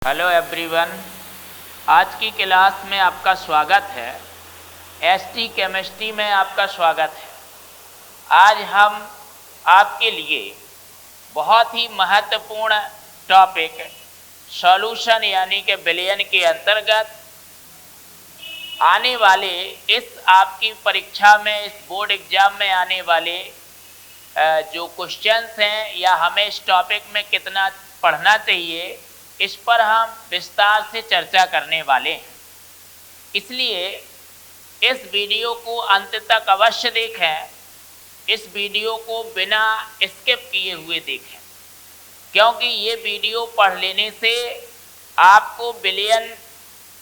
Hello everyone, आज की class में आपका स्वागत है। एसटी केमिस्ट्री में आपका स्वागत है। आज हम आपके लिए बहुत ही महत्वपूर्ण टॉपिक सॉल्यूशन यानी कि विलयन के अंतर्गत आने वाले इस आपकी परीक्षा में, इस बोर्ड एग्जाम में आने वाले जो क्वेश्चंस हैं या हमें इस टॉपिक में कितना पढ़ना चाहिए, इस पर हम विस्तार से चर्चा करने वाले हैं। इसलिए इस वीडियो को अंत तक अवश्य देखें। इस वीडियो को बिना स्किप किए हुए देखें, क्योंकि ये वीडियो पढ़ लेने से आपको विलयन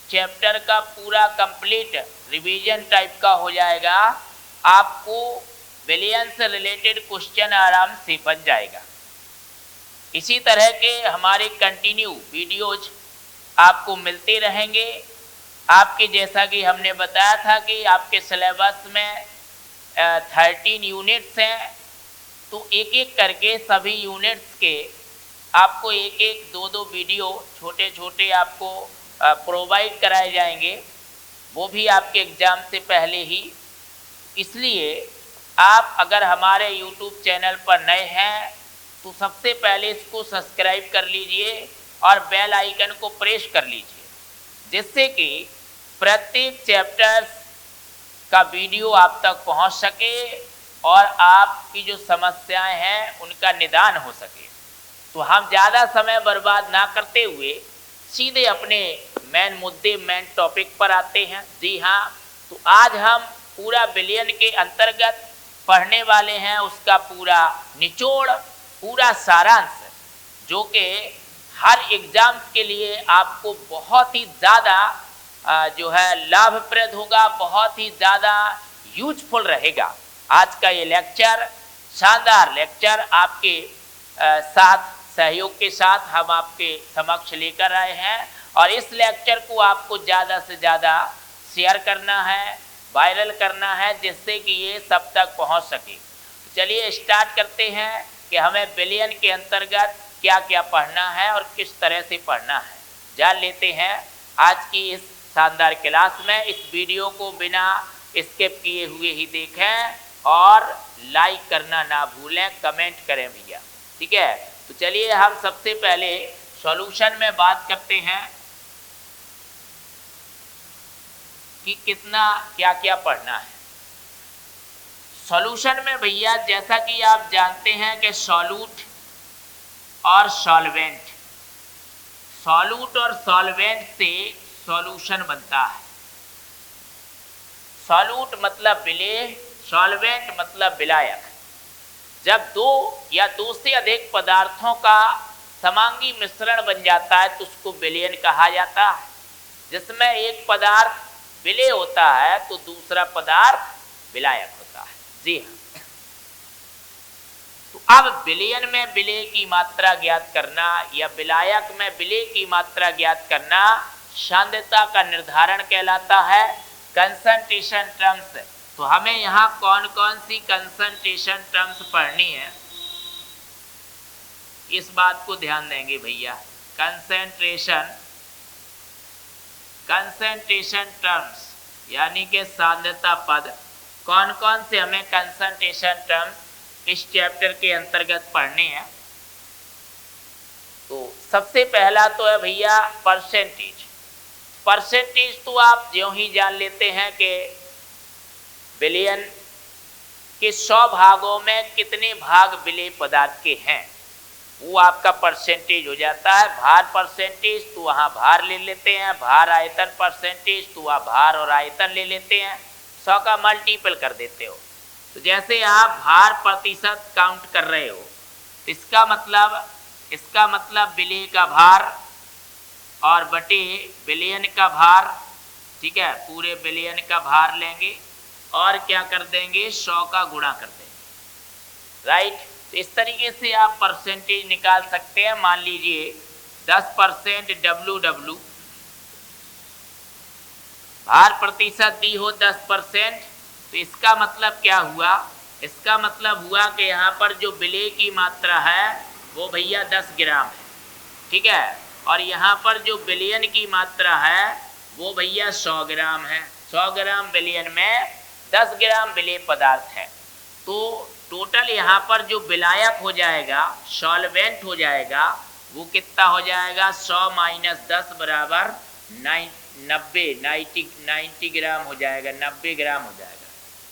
चैप्टर का पूरा कंप्लीट रिवीजन टाइप का हो जाएगा। आपको विलयन से रिलेटेड क्वेश्चन आराम से बन जाएगा। इसी तरह के हमारे कंटिन्यू वीडियोज आपको मिलते रहेंगे। आपके जैसा कि हमने बताया था कि आपके सिलेबस में 13 यूनिट्स हैं, तो एक एक करके सभी यूनिट्स के आपको एक एक दो वीडियो छोटे छोटे आपको प्रोवाइड कराए जाएंगे, वो भी आपके एग्ज़ाम से पहले ही। इसलिए आप अगर हमारे YouTube चैनल पर नए हैं तो सबसे पहले इसको सब्सक्राइब कर लीजिए और बेल आइकन को प्रेस कर लीजिए, जिससे कि प्रत्येक चैप्टर्स का वीडियो आप तक पहुंच सके और आपकी जो समस्याएं हैं उनका निदान हो सके। तो हम ज़्यादा समय बर्बाद ना करते हुए सीधे अपने मेन मुद्दे, मेन टॉपिक पर आते हैं। जी हाँ, तो आज हम पूरा विलयन के अंतर्गत पढ़ने वाले हैं, उसका पूरा निचोड़, पूरा सारांश, जो कि हर एग्ज़ाम के लिए आपको बहुत ही ज़्यादा जो है लाभप्रद होगा, बहुत ही ज़्यादा यूजफुल रहेगा। आज का ये लेक्चर, शानदार लेक्चर आपके साथ, सहयोग के साथ हम आपके समक्ष लेकर आए हैं और इस लेक्चर को आपको ज़्यादा से ज़्यादा शेयर करना है, वायरल करना है, जिससे कि ये सब तक पहुंच सके। तो चलिए स्टार्ट करते हैं कि हमें विलयन के अंतर्गत क्या क्या पढ़ना है और किस तरह से पढ़ना है, जान लेते हैं आज की इस शानदार क्लास में। इस वीडियो को बिना स्किप किए हुए ही देखें और लाइक करना ना भूलें, कमेंट करें भैया, ठीक है। तो चलिए हम सबसे पहले सॉल्यूशन में बात करते हैं कि कितना क्या क्या पढ़ना है। सॉल्यूशन में भैया, जैसा कि आप जानते हैं कि सॉल्यूट और सॉल्वेंट, सॉल्यूट और सॉल्वेंट से सॉल्यूशन बनता है। सॉल्यूट मतलब विलेय, सॉल्वेंट मतलब विलायक। जब दो या दो से अधिक पदार्थों का समांगी मिश्रण बन जाता है तो उसको विलयन कहा जाता है। जिसमें एक पदार्थ विलेय होता है तो दूसरा पदार्थ विलायक होता है। जी हाँ, तो अब विलयन में विलेय की मात्रा ज्ञात करना या विलायक में विलेय की मात्रा ज्ञात करना सांद्रता का निर्धारण कहलाता है। कंसंट्रेशन टर्म्स, तो हमें यहाँ कौन कौन सी कंसंट्रेशन टर्म्स पढ़नी है, इस बात को ध्यान देंगे भैया। कंसंट्रेशन टर्म्स यानी कि सांद्रता पद, कौन कौन से हमें कंसंट्रेशन टर्म्स इस चैप्टर के अंतर्गत पढ़ने हैं। तो सबसे पहला तो है भैया परसेंटेज। परसेंटेज तो आप ज्यों ही जान लेते हैं कि विलयन के 100 भागों में कितने भाग विलेय पदार्थ के हैं, वो आपका परसेंटेज हो जाता है। भार परसेंटेज तो वहाँ भार ले लेते हैं, भार आयतन परसेंटेज तो वहाँ भार और आयतन ले लेते हैं, 100 का मल्टीपल कर देते हो। तो जैसे आप भार प्रतिशत काउंट कर रहे हो, इसका मतलब विलेय का भार और बटे विलयन का भार, ठीक है, पूरे विलयन का भार लेंगे और क्या कर देंगे, 100 का गुणा कर देंगे, राइट। तो इस तरीके से आप परसेंटेज निकाल सकते हैं। मान लीजिए 10% WW, भार प्रतिशत दी हो 10%, तो इसका मतलब क्या हुआ, इसका मतलब हुआ कि यहाँ पर जो विलेय की मात्रा है वो भैया 10 ग्राम है, ठीक है। और यहाँ पर जो विलयन की मात्रा है वो भैया 100 ग्राम है। 100 ग्राम विलयन में 10 ग्राम विलेय पदार्थ है। तो टोटल यहाँ पर जो विलायक हो जाएगा, सॉल्वेंट हो जाएगा, वो कितना हो जाएगा? 100 माइनस 10 बराबर 90 ग्राम हो जाएगा, 90 ग्राम हो जाएगा।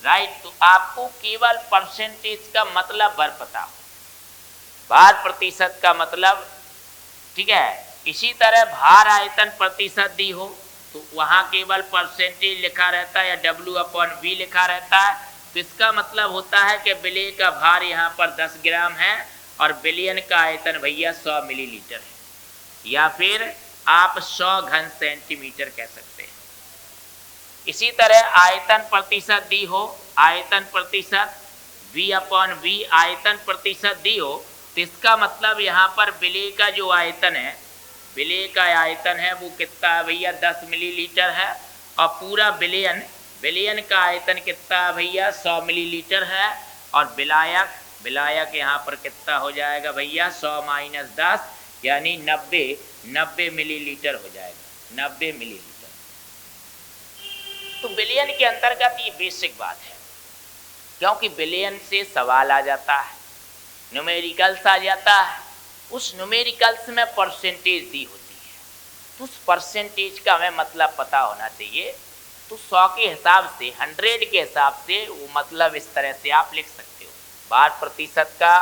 राइट। तो आपको केवल परसेंटेज का मतलब भर पता हो, भार प्रतिशत का मतलब, ठीक है। इसी तरह भार आयतन प्रतिशत दी हो तो वहाँ केवल परसेंटेज लिखा रहता है या W/V लिखा रहता है। तो इसका मतलब होता है कि विलेय का भार यहाँ पर 10 ग्राम है और विलयन का आयतन भैया 100 मिलीलीटर है, या फिर आप 100 घन सेंटीमीटर कह सकते हैं। इसी तरह आयतन प्रतिशत दी हो, आयतन प्रतिशत V/V आयतन प्रतिशत दी हो तो इसका मतलब यहाँ पर विलेय का जो आयतन है, विलेय का आयतन है वो कितना है भैया? 10 मिलीलीटर है। और पूरा विलयन का आयतन कितना है भैया? 100 मिलीलीटर है। और विलायक यहाँ पर कितना हो जाएगा भैया? 100 माइनस 10 यानी 90 मिलीलीटर हो जाएगा, 90 मिलीलीटर। तो विलयन के अंतर्गत ये बेसिक बात है, क्योंकि विलयन से सवाल आ जाता है, न्यूमेरिकल्स आ जाता है। उस न्यूमेरिकल्स में परसेंटेज दी होती है, तो उस परसेंटेज का हमें मतलब पता होना चाहिए। तो 100 के हिसाब से, 100 के हिसाब से वो मतलब इस तरह से आप लिख सकते हो, भार प्रतिशत का,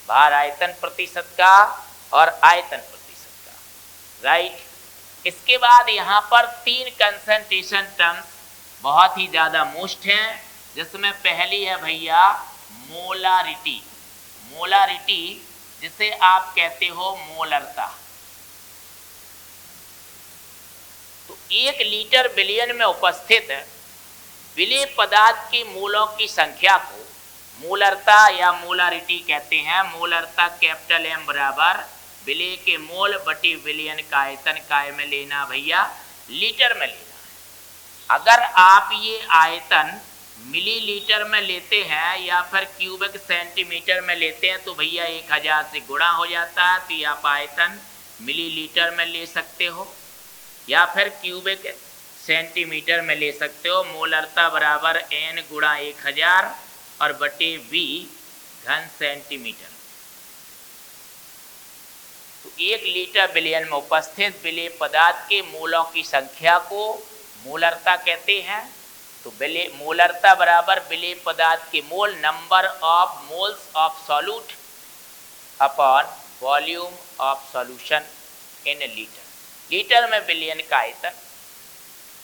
भार आयतन प्रतिशत का और आयतन प्रतिशत का। राइट। इसके बाद यहाँ पर 3 कंसंट्रेशन टर्म्स बहुत ही ज़्यादा मोस्ट हैं, जिसमें पहली है भैया मोलारिटी। मोलारिटी जिसे आप कहते हो मोलरता। तो 1 लीटर विलयन में उपस्थित विलेय पदार्थ के मोलों की संख्या को मोलरता या मोलारिटी कहते हैं। मोलरता कैपिटल M बराबर विलेय के मोल बटे विलयन का आयतन काय में लेना भैया? लीटर में लेना है। अगर आप ये आयतन मिलीलीटर में लेते हैं या फिर क्यूबिक सेंटीमीटर में लेते हैं तो भैया 1000 से गुणा हो जाता है। तो ये आप आयतन मिलीलीटर में ले सकते हो या फिर क्यूबिक सेंटीमीटर में ले सकते हो। मोलरता बराबर N गुणा 1000 और बटे V घन सेंटीमीटर। तो 1 लीटर विलयन में उपस्थित विलेय पदार्थ के मोलों की संख्या को मोलरता कहते हैं। तो मोलरता बराबर विलेय पदार्थ के mole, number of moles of solute upon volume of solution in litre. Litre में विलयन का आयतन,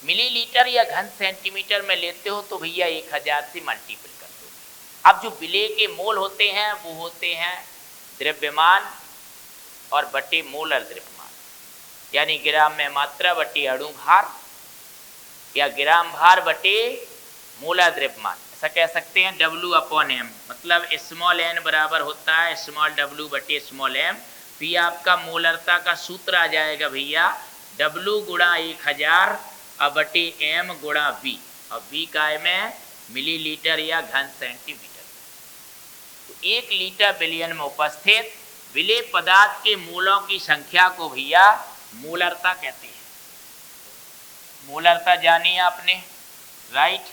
मिलीलीटर या घन सेंटीमीटर में लेते हो तो भैया 1000 से मल्टीपल कर दो। अब जो विलेय के मोल होते हैं वो होते हैं द्रव्यमान और बटे मोलर द्रव्यमान, यानी ग्राम में मात्रा बटे अणु भार या ग्राम भार बटे मोलर द्रव्यमान, ऐसा कह सकते हैं। W/M मतलब स्मॉल n बराबर होता है स्मॉल w बटे स्मॉल m। तो ये आपका मोलरता का सूत्र आ जाएगा भैया W गुणा 1000 और बटे m गुणा V, और V का में मिलीलीटर या घन सेंटीमीटर। तो 1 लीटर विलयन में उपस्थित विलेय पदार्थ के मोलों की संख्या को भैया मोलरता कहते हैं। मोलरता जानी आपने। राइट।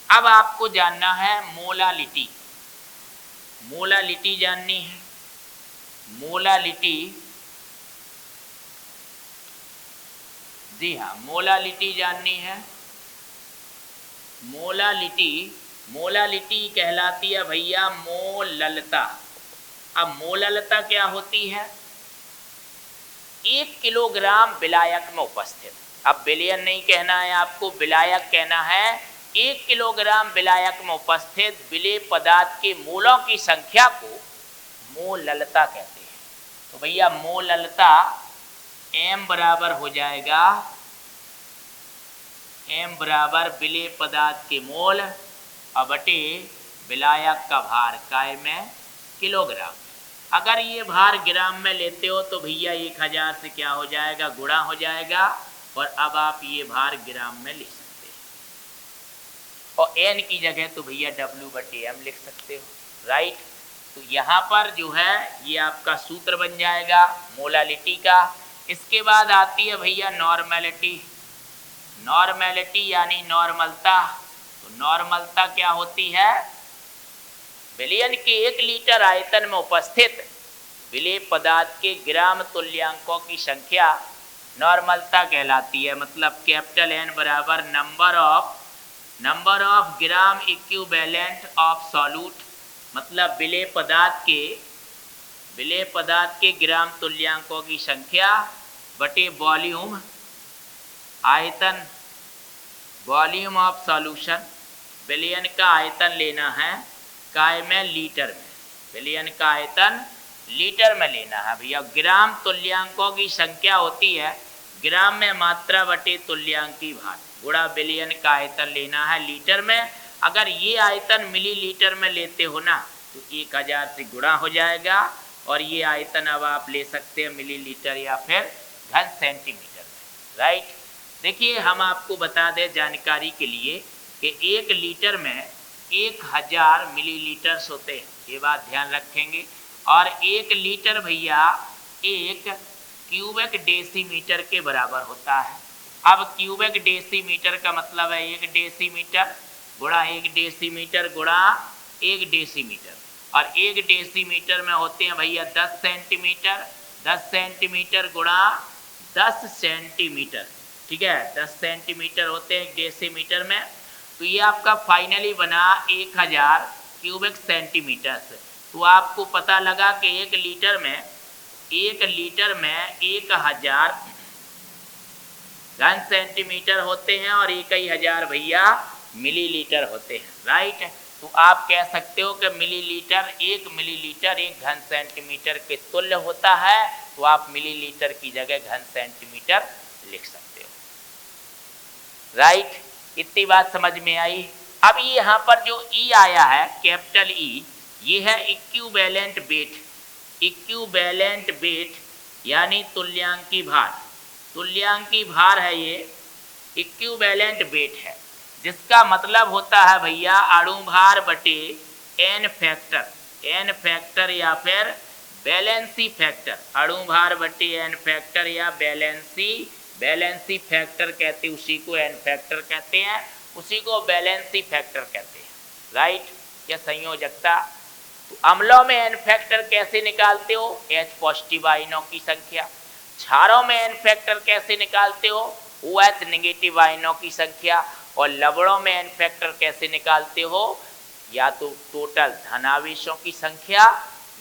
अब आपको जानना है मोलालिटी। मोलालिटी जाननी है। मोलालिटी, जी हाँ, मोलालिटी जाननी है। मोलालिटी कहलाती है भैया मोललता। अब मोललता क्या होती है? 1 किलोग्राम विलायक में उपस्थित, अब विलयन नहीं कहना है आपको, विलायक कहना है। 1 किलोग्राम विलायक में उपस्थित विलेय पदार्थ के मोलों की संख्या को मोललता कहते हैं। तो भैया मोललता M बराबर हो जाएगा, M बराबर विलेय पदार्थ के मोल और बटे विलायक का भार काय में किलोग्राम। अगर ये भार ग्राम में लेते हो तो भैया 1000 से क्या हो जाएगा? गुणा हो जाएगा। और अब आप ये भार ग्राम में लिख सकते हो और N की जगह तो भैया W/M लिख सकते हो। राइट। तो यहाँ पर जो है ये आपका सूत्र बन जाएगा मोलालिटी का। इसके बाद आती है भैया नॉर्मेलिटी। नॉर्मेलिटी यानी नॉर्मलता। तो नॉर्मलता क्या होती है? विलयन के 1 लीटर आयतन में उपस्थित विलेय पदार्थ के ग्राम तुल्यांकों की संख्या नॉर्मलता कहलाती है। मतलब कैपिटल N बराबर number of gram equivalent of solute, मतलब विलेय पदार्थ के ग्राम तुल्यांकों की संख्या बटे वॉल्यूम आयतन, वॉल्यूम ऑफ सॉल्यूशन। विलयन का आयतन लेना है काय में? लीटर में। विलयन का आयतन लीटर में लेना है भैया। ग्राम तुल्यांकों की संख्या होती है ग्राम में मात्रा बटे तुल्यांकी भार गुणा विलयन का आयतन लेना है लीटर में। अगर ये आयतन मिलीलीटर में लेते हो ना तो 1000 से गुणा हो जाएगा, और ये आयतन अब आप ले सकते हैं मिलीलीटर या फिर घन सेंटीमीटर में। राइट, देखिए हम आपको बता दें जानकारी के लिए कि 1 लीटर में 1000 मिलीलीटर्स होते हैं, ये बात ध्यान रखेंगे। और 1 लीटर भैया 1 क्यूबिक डेसीमीटर के बराबर होता है। अब क्यूबिक डेसीमीटर का मतलब है 1 डेसीमीटर गुणा 1 डेसीमीटर गुणा 1 डेसीमीटर, और 1 डेसीमीटर में होते हैं भैया 10 सेंटीमीटर। 10 सेंटीमीटर गुणा 10 सेंटीमीटर, ठीक है, 10 सेंटीमीटर होते हैं 1 डेसीमीटर में। तो ये आपका फाइनली बना 1000 क्यूबिक सेंटीमीटर से। तो आपको पता लगा कि 1 लीटर में 1000 घन सेंटीमीटर होते हैं और 1000 भैया मिलीलीटर होते हैं। राइट, तो आप कह सकते हो कि मिलीलीटर 1 मिलीलीटर 1 घन सेंटीमीटर के तुल्य होता है। तो आप मिलीलीटर की जगह घन सेंटीमीटर लिख सकते हो। राइट, इतनी बात समझ में आई। अब ये यहाँ पर जो ई आया है कैपिटल ई, ये है इक्विवेलेंट वेट। इक्विवेलेंट वेट यानी तुल्यांकी भार। तुल्यांकी भार है ये, इक्विवेलेंट वेट है, जिसका मतलब होता है भैया अणु भार बटे एन फैक्टर या फिर बैलेंसी फैक्टर। अणु भार बटे एन फैक्टर या बैलेंसी फैक्टर कहते हैं, उसी को एन फैक्टर कहते हैं, उसी को बैलेंसी फैक्टर कहते हैं। राइट, या संयोजकता। तो अम्लों में एन फैक्टर कैसे निकालते हो? H पॉजिटिव आयनों की संख्या। क्षारों में एन फैक्टर कैसे निकालते हो? OH नेगेटिव आयनों की संख्या। और लवणों में एन फैक्टर कैसे निकालते हो? या तो टोटल धन आवेशों की संख्या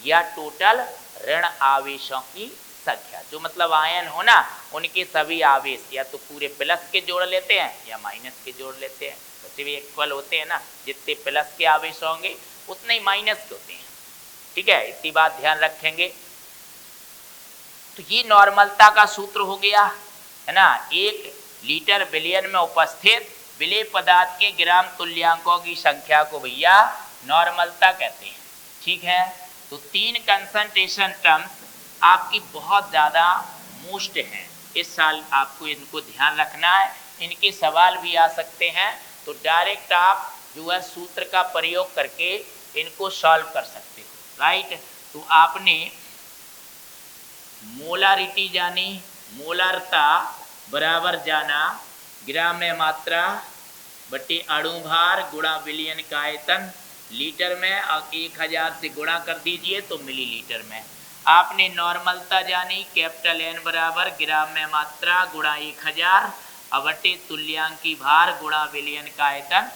या टोटल ऋण आवेशों की संख्या। जो मतलब आयन हो ना, उनके सभी आवेश या तो पूरे प्लस के जोड़ लेते हैं या माइनस के जोड़ लेते हैं। वैसे भी इक्वल होते हैं ना, जितने प्लस के आवेश होंगे उतने ही माइनस के होते हैं। ठीक है, इतनी बात ध्यान रखेंगे। तो ये नॉर्मलता का सूत्र हो गया है ना। 1 लीटर विलयन में उपस्थित विलेय पदार्थ के ग्राम तुल्यांकों की संख्या को भैया नॉर्मलता कहते हैं। ठीक है, तो 3 कंसंट्रेशन टर्म्स आपकी बहुत ज़्यादा मोस्ट हैं इस साल, आपको इनको ध्यान रखना है। इनके सवाल भी आ सकते हैं, तो डायरेक्ट आप जो है सूत्र का प्रयोग करके इनको सॉल्व कर सकते हो। राइट, तो आपने मोलारिटी जानी, मोलारता बराबर जाना ग्राम में मात्रा बटे अणु भार गुणा विलयन का आयतन लीटर में, और 1000 से गुणा कर दीजिए तो मिलीलीटर में। आपने नॉर्मलता जानी कैपिटल N बराबर ग्राम में मात्रा गुणा 1000 बटे तुल्यांकी भार गुणा विलयन का आयतन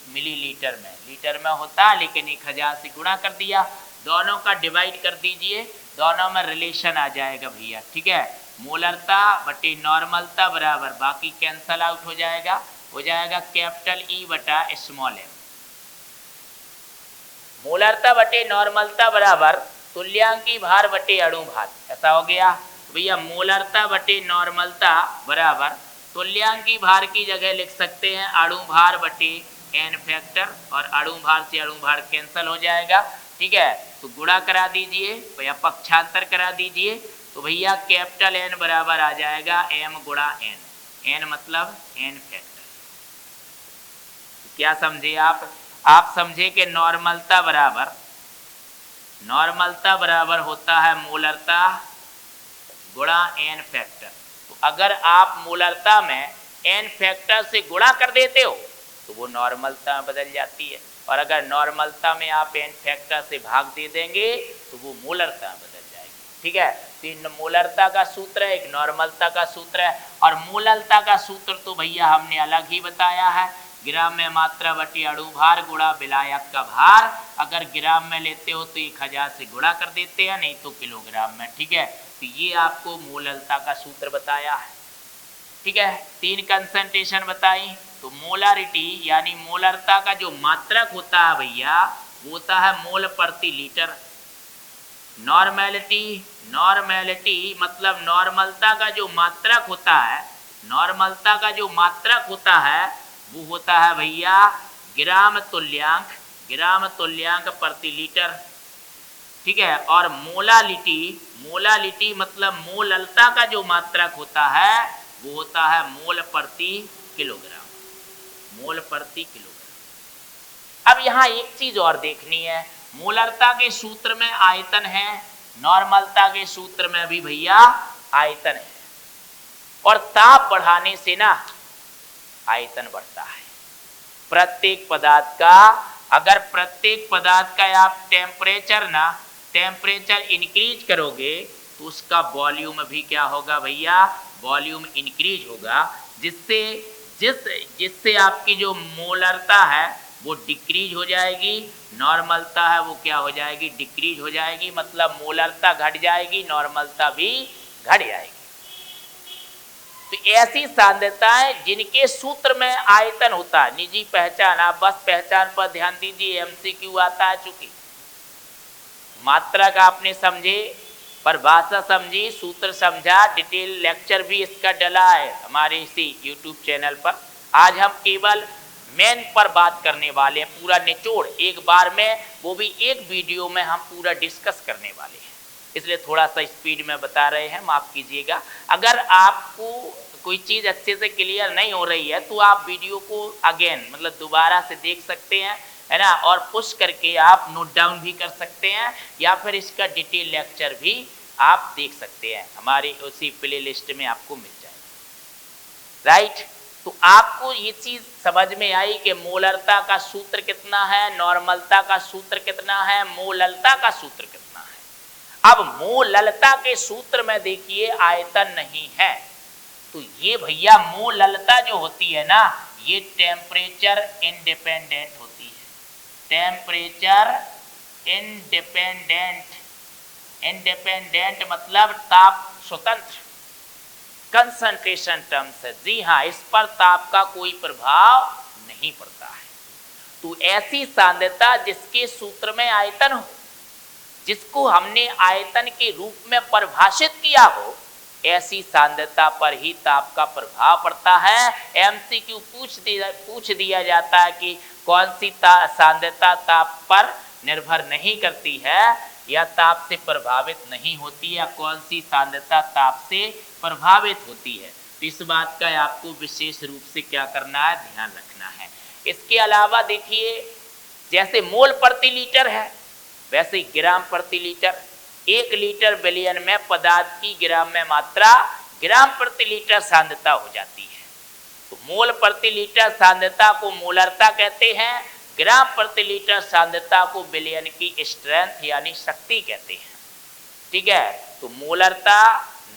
मिलीलीटर में। लीटर में होता लेकिन 1000 से गुणा कर दिया। दोनों का डिवाइड कर दीजिए, दोनों में रिलेशन आ जाएगा भैया। ठीक है, मोलरता बटे नॉर्मलता बराबर, बाकी कैंसल आउट हो जाएगा कैपिटल E बटा स्मॉल m। मोलरता बटे नॉर्मलता बराबर तुल्यांकी भार बटे अणु भार, ऐसा हो गया भैया। मोलरता बटे नॉर्मलता बराबर तुल्यांकी भार की जगह लिख सकते हैं अणु भार बटे एन फैक्टर, और अणु भार से अणु भार कैंसल हो जाएगा। ठीक है, तो गुणा करा दीजिए भैया, पक्षांतर करा दीजिए, तो भैया कैपिटल N बराबर आ जाएगा m गुणा n। n मतलब एन फैक्टर। तो क्या समझे आप समझे कि नॉर्मलता बराबर होता है मोलरता गुणा n फैक्टर। तो अगर आप मोलरता में n फैक्टर से गुणा कर देते हो तो वो नॉर्मलता में बदल जाती है, और अगर नॉर्मलता में आप n फैक्टर से भाग दे देंगे तो वो मोलरता में बदल जाएगी। ठीक है, तो मोलरता का सूत्र है, एक नॉर्मलता का सूत्र है, और मोलरता का सूत्र तो भैया हमने अलग ही बताया है, ग्राम में मात्रा बटी अणु भार गुणा विलायक का भार। अगर ग्राम में लेते हो तो 1000 से गुणा कर देते हैं, नहीं तो किलोग्राम में। ठीक है, तो ये आपको मोलरता का सूत्र बताया है। ठीक है, 3 कंसंट्रेशन बताई। तो मोलारिटी यानी मोलरता का जो मात्रक होता है भैया वो होता है मोल प्रति लीटर। नॉर्मेलिटी, नॉर्मेलिटी मतलब नॉर्मलता का जो मात्रक होता है, नॉर्मलता का जो मात्रक होता है वो होता है भैया ग्राम तुल्यांक, ग्राम तुल्यांक प्रति लीटर। ठीक है, और मोलालिटी, मोलालिटी मतलब मोललता का जो मात्रक होता है वो होता है मोल प्रति किलोग्राम, मोल प्रति किलोग्राम। अब यहाँ एक चीज और देखनी है, मोलरता के सूत्र में आयतन है, नॉर्मलता के सूत्र में भी भैया आयतन है, और ताप बढ़ाने से ना आयतन बढ़ता है प्रत्येक पदार्थ का। अगर प्रत्येक पदार्थ का आप टेम्परेचर इंक्रीज करोगे तो उसका वॉल्यूम भी क्या होगा भैया, वॉल्यूम इंक्रीज होगा, जिससे आपकी जो मोलरता है वो डिक्रीज हो जाएगी, नॉर्मलता है वो क्या हो जाएगी, डिक्रीज हो जाएगी। मतलब मोलरता घट जाएगी, नॉर्मलता भी घट जाएगी। तो ऐसी सांद्रताएं जिनके सूत्र में आयतन होता है, निजी पहचान, आप बस पहचान पर ध्यान दीजिए, एमसीक्यू आता है, चूंकि मात्रक आपने समझे, परिभाषा समझी, सूत्र समझा, डिटेल लेक्चर भी इसका डला है हमारे इसी यूट्यूब चैनल पर। आज हम केवल मेन पर बात करने वाले हैं, पूरा निचोड़ एक बार में, वो भी एक वीडियो में हम पूरा डिस्कस करने वाले हैं, इसलिए थोड़ा सा स्पीड में बता रहे हैं, माफ कीजिएगा। अगर आपको कोई चीज़ अच्छे से क्लियर नहीं हो रही है तो आप वीडियो को अगेन मतलब दोबारा से देख सकते हैं, है ना, और पुश करके आप नोट डाउन भी कर सकते हैं, या फिर इसका डिटेल लेक्चर भी आप देख सकते हैं, हमारी उसी प्ले लिस्ट में आपको मिल जाएगा। राइट, तो आपको ये चीज़ समझ में आई कि मोलरता का सूत्र कितना है, नॉर्मलता का सूत्र कितना है, मोललता का सूत्र कितना है। अब मोललता के सूत्र में देखिए आयतन नहीं है, तो ये भैया मोललता जो होती है ना ये टेम्परेचर इंडिपेंडेंट होती है, टेम्परेचर इंडिपेंडेंट, इंडिपेंडेंट मतलब ताप स्वतंत्र, कंसंट्रेशन टर्म्स है। जी हाँ, इस पर ताप का कोई प्रभाव नहीं पड़ता है। तो ऐसी सांद्रता जिसके सूत्र में आयतन हो, जिसको हमने आयतन के रूप में परिभाषित किया हो, ऐसी सांद्रता पर ही ताप का प्रभाव पड़ता है। एमसीक्यू पूछ दिया जाता है कि कौन सी सांद्रता ताप पर निर्भर नहीं करती है या ताप से प्रभावित नहीं होती, या कौन सी सांद्रता ताप से प्रभावित होती है। तो इस बात का आपको विशेष रूप से क्या करना है, ध्यान रखना है। इसके अलावा देखिए जैसे मोल प्रति लीटर है वैसे ग्राम प्रति लीटर, 1 लीटर विलयन में पदार्थ की ग्राम में मात्रा ग्राम प्रति लीटर सांद्रता हो जाती है। तो मोल प्रति लीटर सांद्रता को मोलरता कहते हैं, ग्राम प्रति लीटर सांद्रता को विलयन की स्ट्रेंथ यानी शक्ति कहते हैं। ठीक है, तो मोलरता,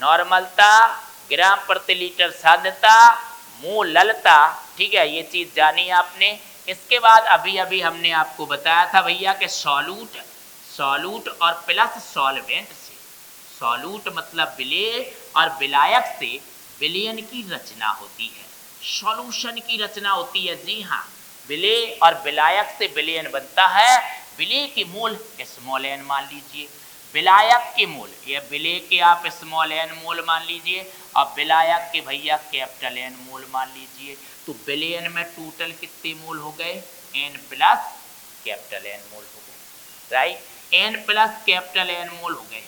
नॉर्मलता, ग्राम प्रति लीटर सांद्रता, मोललता, ठीक है, ये चीज जानी आपने। इसके बाद अभी अभी हमने आपको बताया था भैया कि सॉल्यूट और प्लस सॉल्वेंट से, सॉल्यूट मतलब विलेय और विलायक से विलयन की रचना होती है, सॉल्यूशन की रचना होती है। जी हाँ, विलेय और विलायक से विलयन बनता है। विलेय के मोल स्मॉल n मान लीजिए, विलायक के मोल, ये विलेय के आप स्मॉल n मोल मान लीजिए और विलायक के भैया कैपिटल N मोल मान लीजिए। तो विलयन में टोटल कितने मोल हो गए, n प्लस कैपिटल N मोल हो गए। Right, n plus capital N मोल हो गए।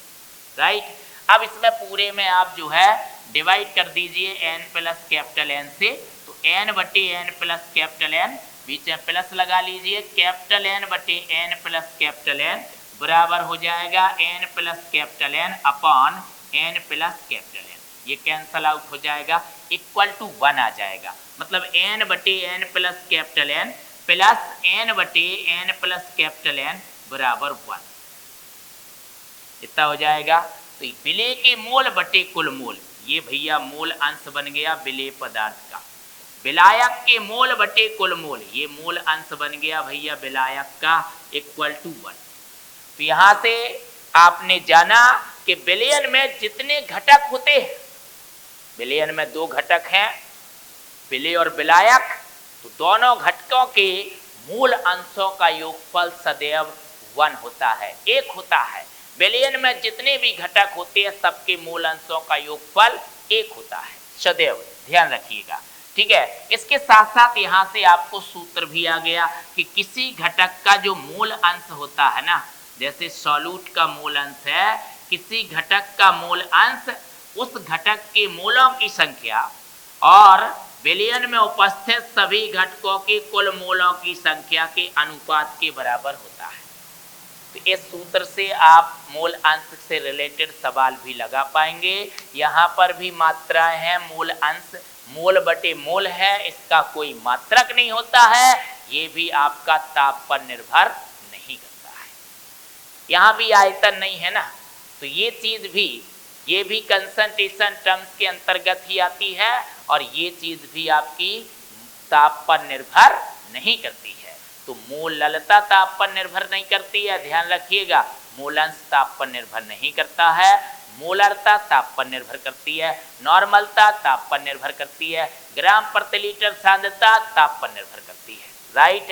राइट, अब इसमें पूरे में आप जो है डिवाइड कर दीजिए n प्लस कैपिटल N से, तो n बटे n प्लस कैपिटल N, बीच में प्लस लगा लीजिए, कैपिटल N बटे n प्लस कैपिटल N बराबर हो जाएगा n plus capital N upon n plus capital N, ये कैंसल आउट हो जाएगा, इक्वल टू 1 आ जाएगा। मतलब n बटे n plus capital N plus n बटे n प्लस कैपिटल N बराबर 1, इतना हो जाएगा। तो विलेय के मोल बटे कुल मोल, ये भैया मूल अंश बन गया विलेय पदार्थ का। विलायक के मोल बटे कुल मोल, ये मूल अंश बन गया भैया विलायक का, इक्वल टू 1। तो यहां से आपने जाना कि विलयन में जितने घटक होते हैं, विलयन में 2 घटक हैं, विलेय और विलायक, तो दोनों घटकों के मूल अंशों का योगफल सदैव 1 होता है, 1 होता है। विलयन में जितने भी घटक होते हैं सबके मूल अंशों का योगफल 1 होता है सदैव, ध्यान रखिएगा, ठीक है। इसके साथ साथ यहाँ से आपको सूत्र भी आ गया कि किसी घटक का जो मूल अंश होता है ना, जैसे सॉल्यूट का मूल अंश है, किसी घटक का मूल अंश उस घटक के मूलों की संख्या और विलयन में उपस्थित सभी घटकों के कुल मूलों की संख्या के अनुपात के बराबर होता है। तो इस सूत्र से आप मूल अंश से रिलेटेड सवाल भी लगा पाएंगे। यहाँ पर भी मात्राएं हैं, मूल अंश मोल बटे मोल है, इसका कोई मात्रक नहीं होता है, ये भी आपका ताप पर निर्भर नहीं करता है। यहाँ भी आयतन नहीं है ना, तो ये चीज भी, ये भी कंसंट्रेशन टर्म्स के अंतर्गत ही आती है और ये चीज भी आपकी ताप पर निर्भर नहीं करती है। तो मूललता ताप पर निर्भर नहीं करती है, ध्यान रखिएगा। मूलांश ताप पर निर्भर नहीं करता है, मोलरता ताप पर निर्भर करती है, नॉर्मलता ताप पर निर्भर करती है, ग्राम प्रति लीटर सांद्रता ताप पर निर्भर करती है। राइट,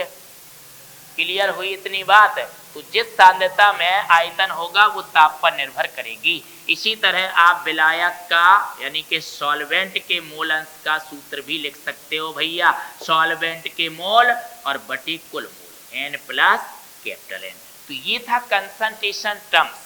क्लियर हुई इतनी बात। तो जिस सांद्रता में आयतन होगा वो ताप पर निर्भर करेगी। इसी तरह आप विलायक का यानी कि सॉल्वेंट के मोल अंश का सूत्र भी लिख सकते हो भैया, सॉल्वेंट के मोल और बटे कुल मोल n प्लस कैपिटल N। तो ये था कंसंट्रेशन टर्म्स।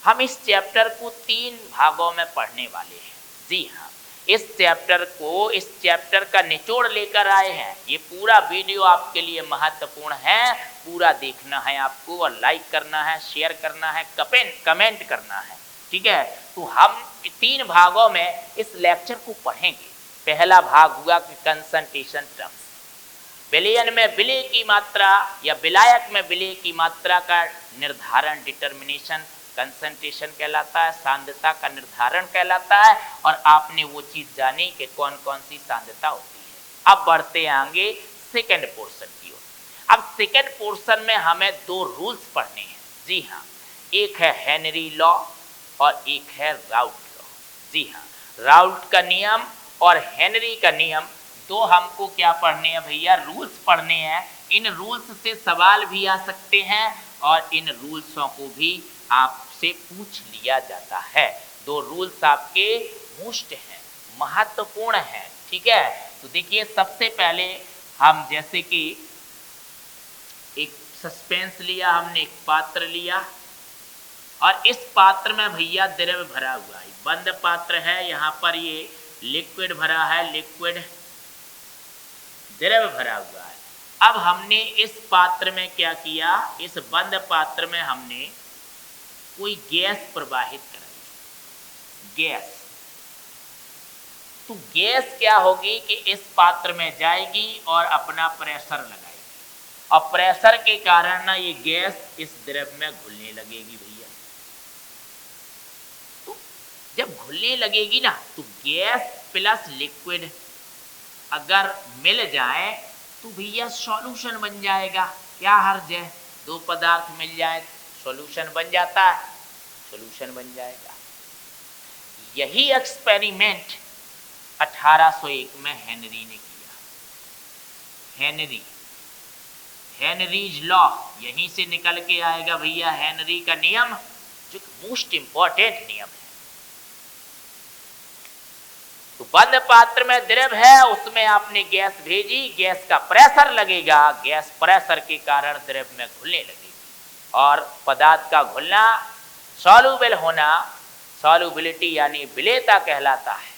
हम इस चैप्टर को 3 भागों में पढ़ने वाले हैं। जी हाँ, इस चैप्टर का निचोड़ लेकर आए हैं। ये पूरा वीडियो आपके लिए महत्वपूर्ण है, पूरा देखना है आपको और लाइक करना है, शेयर करना है, कमेंट करना है, ठीक है। तो हम 3 भागों में इस लेक्चर को पढ़ेंगे। पहला भाग हुआ कि कंसंट्रेशन टर्म्स, विलयन में विलेय की मात्रा या विलायक में विलेय की मात्रा का निर्धारण, डिटर्मिनेशन कंसंट्रेशन कहलाता है, सांद्रता का निर्धारण कहलाता है। और आपने वो चीज जानी कि कौन कौन सी सांद्रता होती है। अब बढ़ते आगे सेकंड पोर्शन की ओर। अब सेकंड पोर्शन में हमें 2 रूल्स पढ़ने हैं। जी हाँ, एक है हेनरी लॉ और एक है राउल्ट लॉ। जी हाँ, राउल्ट का नियम और हेनरी का नियम, 2 हमको क्या पढ़ने हैं भैया, रूल्स पढ़ने हैं। इन रूल्स से सवाल भी आ सकते हैं और इन रूल्सों को भी आपसे पूछ लिया जाता है। 2 रूल्स आपके मोस्ट हैं, महत्वपूर्ण हैं, ठीक है। तो देखिए, सबसे पहले हम जैसे कि एक सस्पेंस लिया हमने, एक पात्र लिया और इस पात्र में भैया द्रव भरा हुआ है, बंद पात्र है। यहाँ पर ये लिक्विड भरा है, लिक्विड द्रव भरा हुआ है। अब हमने इस पात्र में क्या किया, इस बंद पात्र में हमने कोई गैस प्रवाहित कराई, गैस। तो गैस क्या होगी कि इस पात्र में जाएगी और अपना प्रेशर लगाएगी और प्रेशर के कारण ना ये गैस इस द्रव में घुलने लगेगी भैया। तो जब घुलने लगेगी ना, तो गैस प्लस लिक्विड अगर मिल जाए तो भैया सॉल्यूशन बन जाएगा। क्या हर्ज है, 2 पदार्थ मिल जाए सॉल्यूशन बन जाता है, सॉल्यूशन बन जाएगा। यही एक्सपेरिमेंट 1801 में हेनरी ने किया। हेनरीज लॉ, यहीं से निकल के आएगा भैया हेनरी का नियम, जो मोस्ट इंपॉर्टेंट नियम है। तो बंद पात्र में द्रव है, उसमें आपने गैस भेजी, गैस का प्रेशर लगेगा, गैस प्रेशर के कारण द्रव में घुलने लगेगी और पदार्थ का घुलना, सॉल्युबल होना, सॉल्युबिलिटी यानी विलेयता कहलाता है।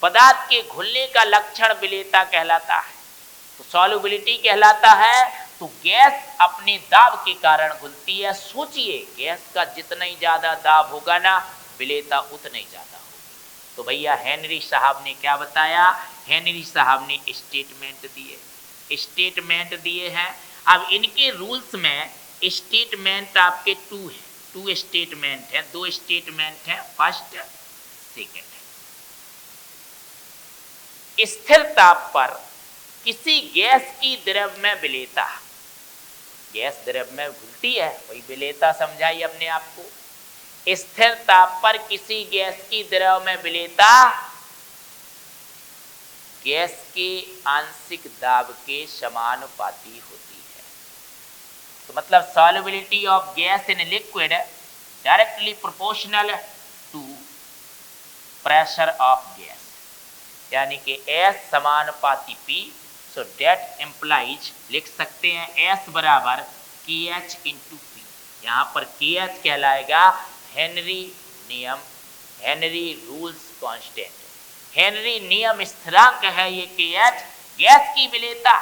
पदार्थ के घुलने का लक्षण विलेयता कहलाता है, तो सॉल्युबिलिटी कहलाता है। तो गैस अपने दाब के कारण घुलती है। सोचिए, गैस का जितना ही ज्यादा दाब होगा ना, विलेयता उतना ही ज़्यादा होगी। तो भैया हेनरी साहब ने क्या बताया, हेनरी साहब ने स्टेटमेंट दिए हैं। अब इनके रूल्स में स्टेटमेंट आपके टू स्टेटमेंट हैं, 2 स्टेटमेंट हैं, फर्स्ट सेकेंड। स्थिर ताप पर किसी गैस की द्रव्यमय विलेयता, गैस द्रव्य में घुलती है, वही विलेयता समझाई अपने आप को। स्थिर ताप पर किसी गैस की द्रव्यमय विलेयता गैस के आंशिक दाब के समानुपाती होती है। तो मतलब solubility of gas in liquid directly proportional to pressure of gas, यानी कि S समानुपाती P। सो डेट इम्प्लाइज, लिख सकते हैं S बराबर KH इंटू P। यहाँ पर KH कहलाएगा हेनरी नियम, हेनरी रूल्स कांस्टेंट। हेनरी नियम स्थिरांक है ये KH। गैस की विलेयता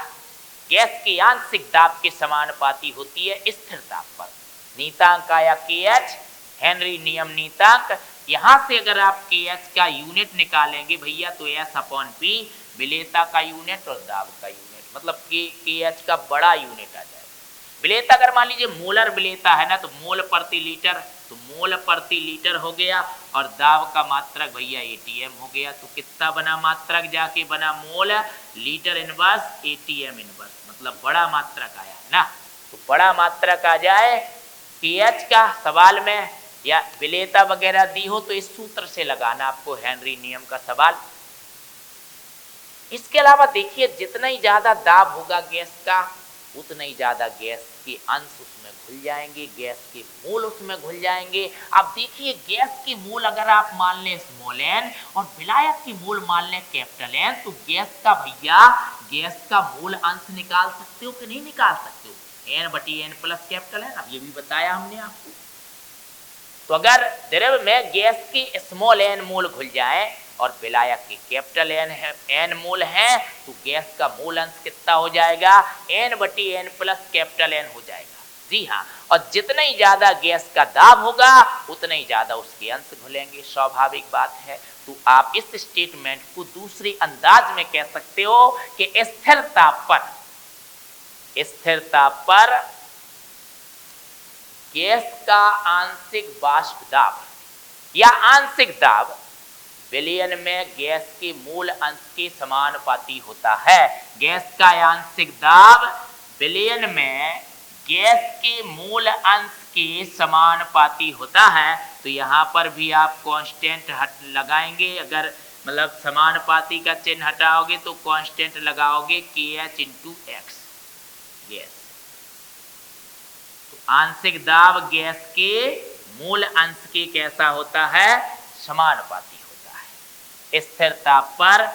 गैस के आंशिक दाब के समानुपाती होती है स्थिर ताप पर। नीतांक आया KH, हेनरी नियम नीतांक। यहां से अगर आप KH का यूनिट निकालेंगे भैया तो S/P विलेयता का यूनिट और दाब का यूनिट, मतलब KH का बड़ा यूनिट आ जाएगा। विलेयता अगर मान लीजिए मोलर विलेयता है ना, तो मोल प्रति लीटर, तो मोल प्रति लीटर हो गया, और दाब का मात्रक भैया ATM हो गया। तो कितना बना मात्रक, जाके बना mole litre inverse ATM inverse, मतलब बड़ा मात्रक आया है ना। तो बड़ा मात्रक आ जाए KH का सवाल में, या विलेयता वगैरह दी हो तो इस सूत्र से लगाना आपको हेनरी नियम का सवाल। इसके अलावा देखिए जितना ही ज्यादा दाब होगा गैस का, उतना ही ज्यादा गैस के अंश उसमें घुल जाएंगे, गैस के मोल उसमें घुल जाएंगे। अब देखिए गैस के मोल अगर आप मान लें स्मॉल n और विलायक के मोल मान लें कैपिटल N, तो गैस का भैया गैस का मोल अंश निकाल सकते हो कि नहीं निकाल सकते हो, n/n प्लस कैपिटल N। अब ये भी बताया हमने आपको। तो अगर द्रव्य में गैस की स्मॉल n मोल घुल जाए और विलायक की कैपिटल N मोल है, तो गैस का मोल अंश कितना हो जाएगा, n/n प्लस कैपिटल N हो जाएगा। जी हाँ, और जितना ही ज्यादा गैस का दाब होगा उतना ही ज्यादा उसके अंश घुलेंगे, स्वाभाविक बात है। तो आप इस स्टेटमेंट को दूसरे अंदाज में कह सकते हो कि स्थिर ताप पर गैस का आंशिक वाष्प दाब या आंशिक दाब विलयन में गैस के मूल अंश के समानुपाती होता है। गैस का आंशिक दाब विलयन में गैस के मूल अंश के समानुपाती होता है। तो यहाँ पर भी आप कांस्टेंट लगाएंगे, अगर मतलब समानुपाती का चिन्ह हटाओगे तो कांस्टेंट लगाओगे KH इंटू एक्स गैस। तो आंशिक दाब गैस के मूल अंश के कैसा होता है, समानुपाती होता है। स्थिर ताप पर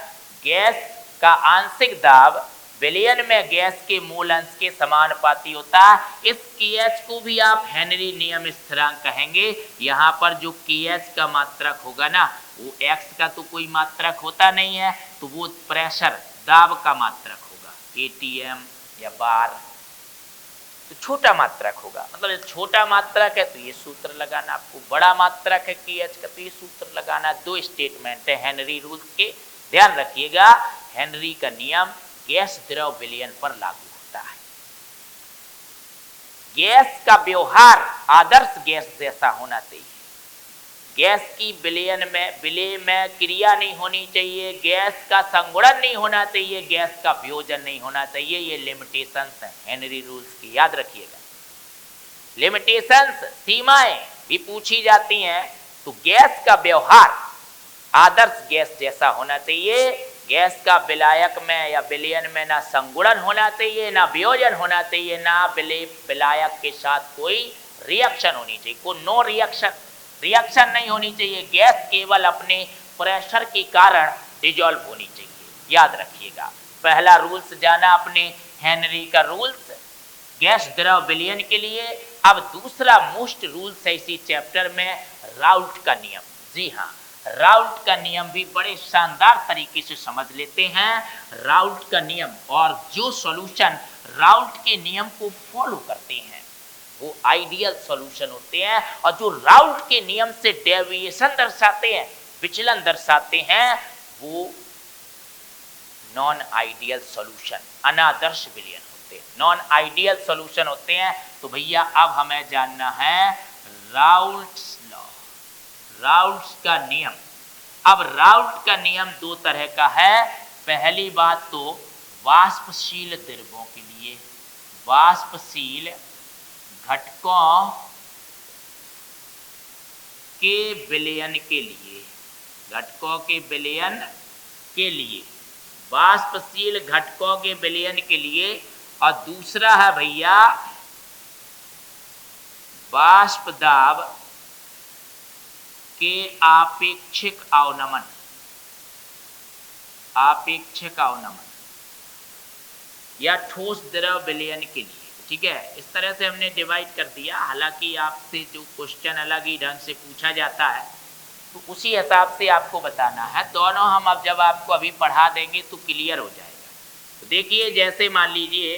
गैस का आंशिक दाब विलयन में गैस के मूल अंश के समानुपाती होता है। इस KH को भी आप हेनरी नियम स्थिरांक कहेंगे। यहाँ पर जो KH का मात्रक होगा ना, वो X का तो कोई मात्रक होता नहीं है, तो वो प्रेशर दाब का मात्रक होगा, ATM या बार, तो छोटा मात्रक होगा। मतलब छोटा मात्रक है तो ये सूत्र लगाना, आपको बड़ा मात्रक है KH का तो ये सूत्र लगाना। दो स्टेटमेंट है हेनरी रूल्स के, ध्यान रखिएगा। हेनरी का नियम गैस द्रव विलयन पर लागू होता है। गैस का व्यवहार आदर्श गैस जैसा होना चाहिए। गैस की विलय में क्रिया नहीं होनी चाहिए, गैस का संगुणन नहीं होना चाहिए, गैस का वियोजन नहीं होना चाहिए। ये लिमिटेशंस हैं हेनरी रूल्स की, याद रखिएगा। लिमिटेशंस, सीमाएं भी पूछी जाती हैं। तो गैस का व्यवहार आदर्श गैस जैसा होना चाहिए। गैस का विलायक में या विलयन में ना संगुणन होना चाहिए, ना वियोजन होना चाहिए, ना विलायक के साथ कोई रिएक्शन होनी चाहिए, कोई नो रिएक्शन नहीं होनी चाहिए। गैस केवल अपने प्रेशर के कारण डिजॉल्व होनी चाहिए, याद रखिएगा। पहला रूल्स जाना अपने हेनरी का रूल्स गैस द्रव विलयन के लिए। अब दूसरा मोस्ट रूल्स है इसी चैप्टर में, राउल्ट का नियम। जी हाँ, राउल्ट का नियम भी बड़े शानदार तरीके से समझ लेते हैं। राउल्ट का नियम, और जो सॉल्यूशन राउल्ट के नियम को फॉलो करते हैं वो आइडियल सॉल्यूशन होते हैं, और जो राउल्ट के नियम से डेविएशन दर्शाते हैं, विचलन दर्शाते हैं, वो नॉन आइडियल सॉल्यूशन, अनादर्श विलयन होते हैं, नॉन आइडियल सॉल्यूशन होते हैं। तो भैया अब हमें जानना है राउल्ट्स लॉ, राउल्ट्स का नियम। अब राउल्ट का नियम दो तरह का है। पहली बात तो वाष्पशील द्रव्यों के लिए, वाष्पशील घटकों के विलयन के लिए, घटकों के विलयन के लिए, वाष्पशील घटकों के विलयन के लिए। और दूसरा है भैया वाष्प दाब के आपेक्षिक अवनमन, आपेक्षिक अवनमन या ठोस द्रव विलयन के लिए। ठीक है, इस तरह से हमने डिवाइड कर दिया। हालांकि आपसे जो क्वेश्चन अलग ही ढंग से पूछा जाता है तो उसी हिसाब से आपको बताना है। दोनों हम अब जब आपको अभी पढ़ा देंगे तो क्लियर हो जाएगा। तो देखिए, जैसे मान लीजिए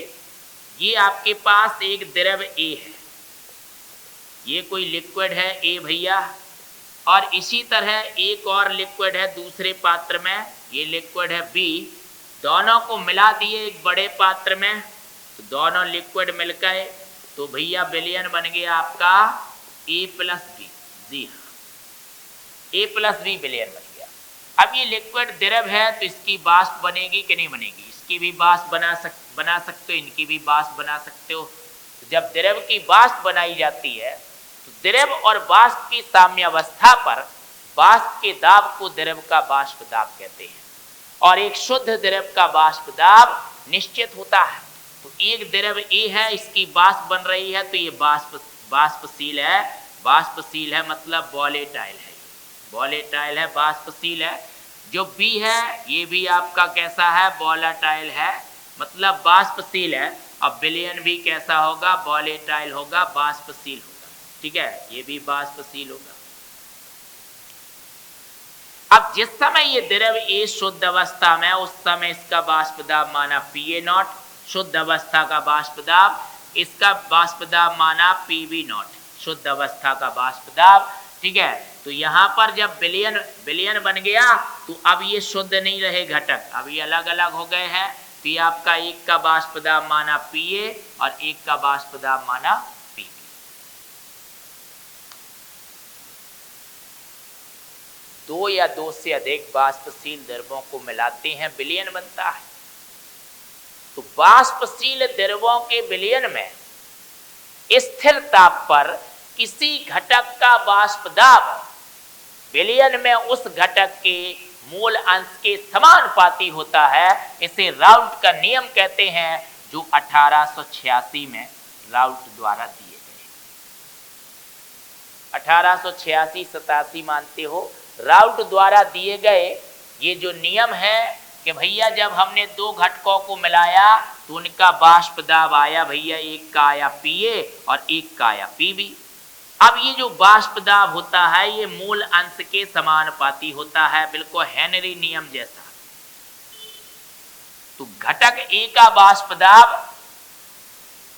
ये आपके पास एक द्रव ए है, ये कोई लिक्विड है ए भैया, और इसी तरह एक और लिक्विड है दूसरे पात्र में, ये लिक्विड है बी। दोनों को मिला दिए एक बड़े पात्र में, तो दोनों लिक्विड मिल गए, तो भैया विलयन बन गया आपका ए प्लस बी। जी हाँ, ए प्लस बी विलयन बन गया। अब ये लिक्विड द्रव है तो इसकी वाष्प बनेगी कि नहीं बनेगी? इसकी भी वाष्प बना सकते हो, इनकी भी वाष्प बना सकते हो। तो जब द्रव की वाष्प बनाई जाती है तो द्रव और वाष्प की साम्यावस्था पर वाष्प के दाब को द्रव का वाष्प दाब कहते हैं, और एक शुद्ध द्रव का वाष्प दाब निश्चित होता है। तो एक द्रव ए है, इसकी वाष्प बन रही है, तो ये वाष्पशील है, वाष्पशील है मतलब वॉलेटाइल है, वॉलेटाइल है, वाष्पशील है। जो बी है ये भी आपका कैसा है? वॉलेटाइल है, मतलब वाष्पशील है। अब विलयन भी कैसा होगा? वॉलेटाइल होगा, वाष्पशील होगा। ठीक है, ये भी वाष्पशील होगा। अब जिस समय ये द्रव ए शुद्ध अवस्था में, उस समय इसका वाष्प दाब माना PA0, शुद्ध अवस्था का वाष्प दाब, इसका वाष्प दाब माना PB0, शुद्ध अवस्था का वाष्प दाब। ठीक है, तो यहाँ पर जब विलयन बन गया तो अब ये शुद्ध नहीं रहे घटक, अब ये अलग अलग हो गए हैं। तो ये आपका एक का वाष्प दाब माना PA और एक का वाष्प दाब माना PB। दो या दो से अधिक वाष्पशील द्रव्यों को मिलाते हैं, विलयन बनता है। तो वाष्पशील द्रव्यों के विलयन में स्थिर ताप पर किसी घटक का वाष्प दाब विलयन में उस घटक के मूल अंश के समानुपाती होता है। इसे राउल्ट का नियम कहते हैं, जो 1886 में राउल्ट द्वारा दिए गए। 1886-87 मानते हो, राउल्ट द्वारा दिए गए ये जो नियम है कि भैया जब हमने दो घटकों को मिलाया तो उनका वाष्प दाब आया भैया, एक का आया PA और एक का आया PB। अब ये जो वाष्प दाब होता है ये मूल अंश के समानुपाती होता है, बिल्कुल हेनरी नियम जैसा। तो घटक ए का वाष्प दाब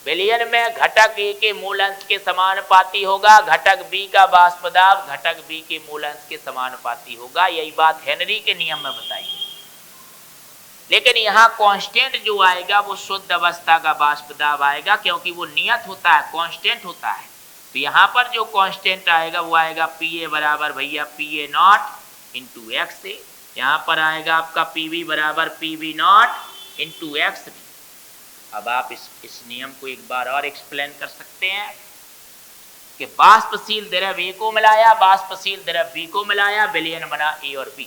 विलयन में घटक ए के मूल अंश के समानुपाती होगा, घटक बी का वाष्प दाब घटक बी के मूल अंश के समानुपाती होगा। यही बात हेनरी के नियम में बताई। लेकिन यहाँ कांस्टेंट जो आएगा वो शुद्ध अवस्था का वाष्प दाब आएगा, क्योंकि वो नियत होता है, कांस्टेंट होता है। तो यहाँ पर जो कांस्टेंट आएगा वो आएगा PA बराबर भैया PA0 इंटू XA, यहाँ पर आएगा आपका PB बराबर PB0 इंटू XB। अब आप इस नियम को एक बार और एक्सप्लेन कर सकते हैं कि वाष्पशील द्रव A को मिलाया, वाष्पशील द्रव B को मिलाया, विलयन बना A और B।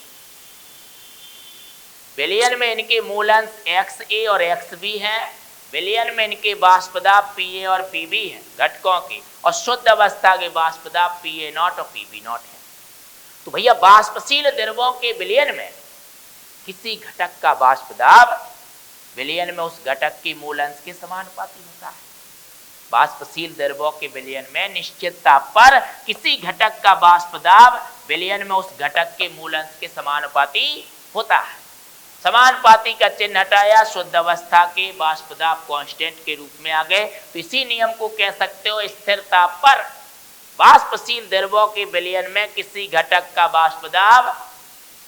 विलयन में इनके मूलांश XA और XB हैं, विलयन में इनके वाष्प दाब PA और PB है घटकों के, और शुद्ध अवस्था के वाष्प दाब PA0 और PB0 है। तो भैया वाष्पशील द्रवों के विलयन में किसी घटक का वाष्प दाब विलयन में उस घटक के मूल अंश के समानुपाती होता है। वाष्पशील द्रवों के विलयन में निश्चित ताप पर किसी घटक का वाष्प दाब विलयन में उस घटक के मूल अंश के समानुपाती होता है। समानुपाती का चिन्ह हटाया, शुद्ध अवस्था के वाष्प दाब कांस्टेंट के रूप में आ गए। तो इसी नियम को कह सकते हो स्थिर ताप पर वाष्पशील द्रव्यों के विलयन में किसी घटक का वाष्प दाब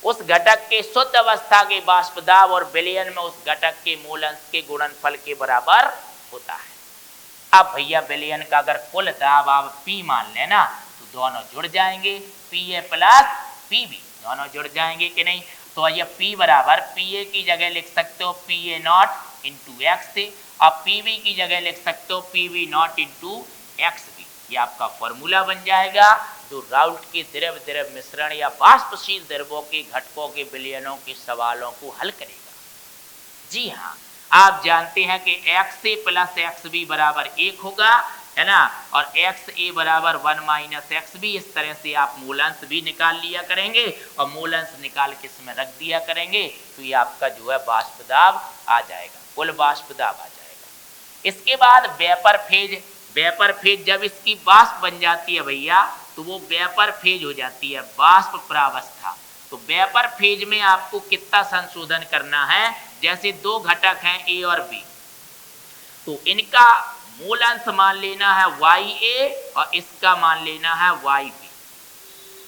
उस घटक के शुद्ध अवस्था के वाष्प दाब और विलयन में उस घटक के मूल अंश के गुणनफल के बराबर होता है। अब भैया विलयन का अगर कुल दाब आप P मान लेना तो दोनों जुड़ जाएंगे, PA प्लस PB दोनों जुड़ जाएंगे कि नहीं। तो ये P बराबर PA की जगह लिख सकते हो PA नॉट इंटू एक्स से, अब PB की जगह लिख सकते हो PB नॉट इंटू XB। ये आपका फॉर्मूला बन जाएगा जो राउल्ट के द्रव द्रव मिश्रण या वाष्पशील द्रवों के घटकों के विलयनों के सवालों को हल करेगा। जी हाँ, आप जानते हैं कि XA प्लस XB बराबर 1 होगा, है ना, और XA बराबर 1 माइनस XB। इस तरह से आप मूलांश भी निकाल लिया करेंगे और मूलांश निकाल के इसमें रख दिया करेंगे तो ये आपका जो है वाष्प दाब आ जाएगा, कुल वाष्प दाब आ जाएगा। इसके बाद वेपर फेज, वेपर फेज जब इसकी वाष्प बन जाती है भैया तो वो वेपर फेज हो जाती है वाष्प प्रावस्था। तो वेपर फेज में आपको कितना संशोधन करना है, जैसे दो घटक हैं A और B, तो इनका मूलांश मान लेना है YA और इसका मान लेना है YB।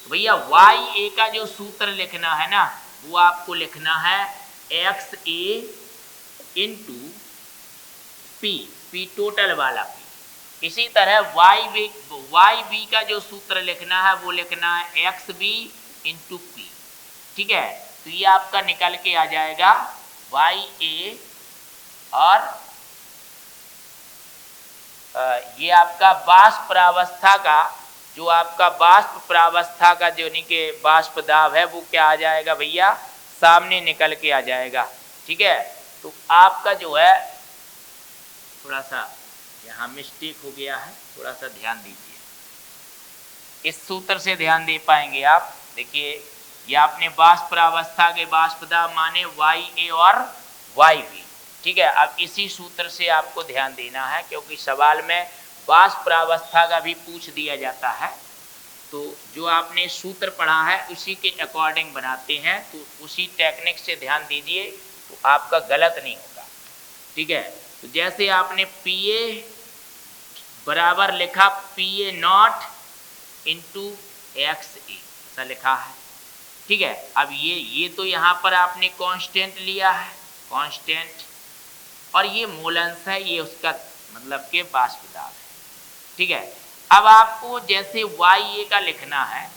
तो भैया YA का जो सूत्र लिखना है ना वो आपको लिखना है XA इंटू P टोटल वाला P। इसी तरह YB का जो सूत्र लिखना है वो लिखना है XB इंटू P। ठीक है, तो ये आपका निकल के आ जाएगा YA और ये आपका वाष्प प्रावस्था का जो आपका वाष्प प्रावस्था का जो यानी कि वाष्प दाब है वो क्या आ जाएगा भैया, सामने निकल के आ जाएगा। ठीक है, तो आपका जो है थोड़ा सा यहाँ मिस्टेक हो गया है, थोड़ा सा ध्यान दीजिए, इस सूत्र से ध्यान दे पाएंगे आप। देखिए ये आपने वाष्प प्रावस्था के वाष्प दाब माने YA और YB। ठीक है, अब इसी सूत्र से आपको ध्यान देना है क्योंकि सवाल में वाष्प प्रावस्था का भी पूछ दिया जाता है, तो जो आपने सूत्र पढ़ा है उसी के अकॉर्डिंग बनाते हैं, तो उसी टेक्निक से ध्यान दीजिए तो आपका गलत नहीं होगा। ठीक है, तो जैसे आपने PA बराबर लिखा PA नॉट इंटू XA ऐसा लिखा है। ठीक है, अब ये तो यहाँ पर आपने कांस्टेंट लिया है, कांस्टेंट, और ये मूलांश है, ये उसका मतलब के वाष्प दाब है। ठीक है, अब आपको जैसे YA का लिखना है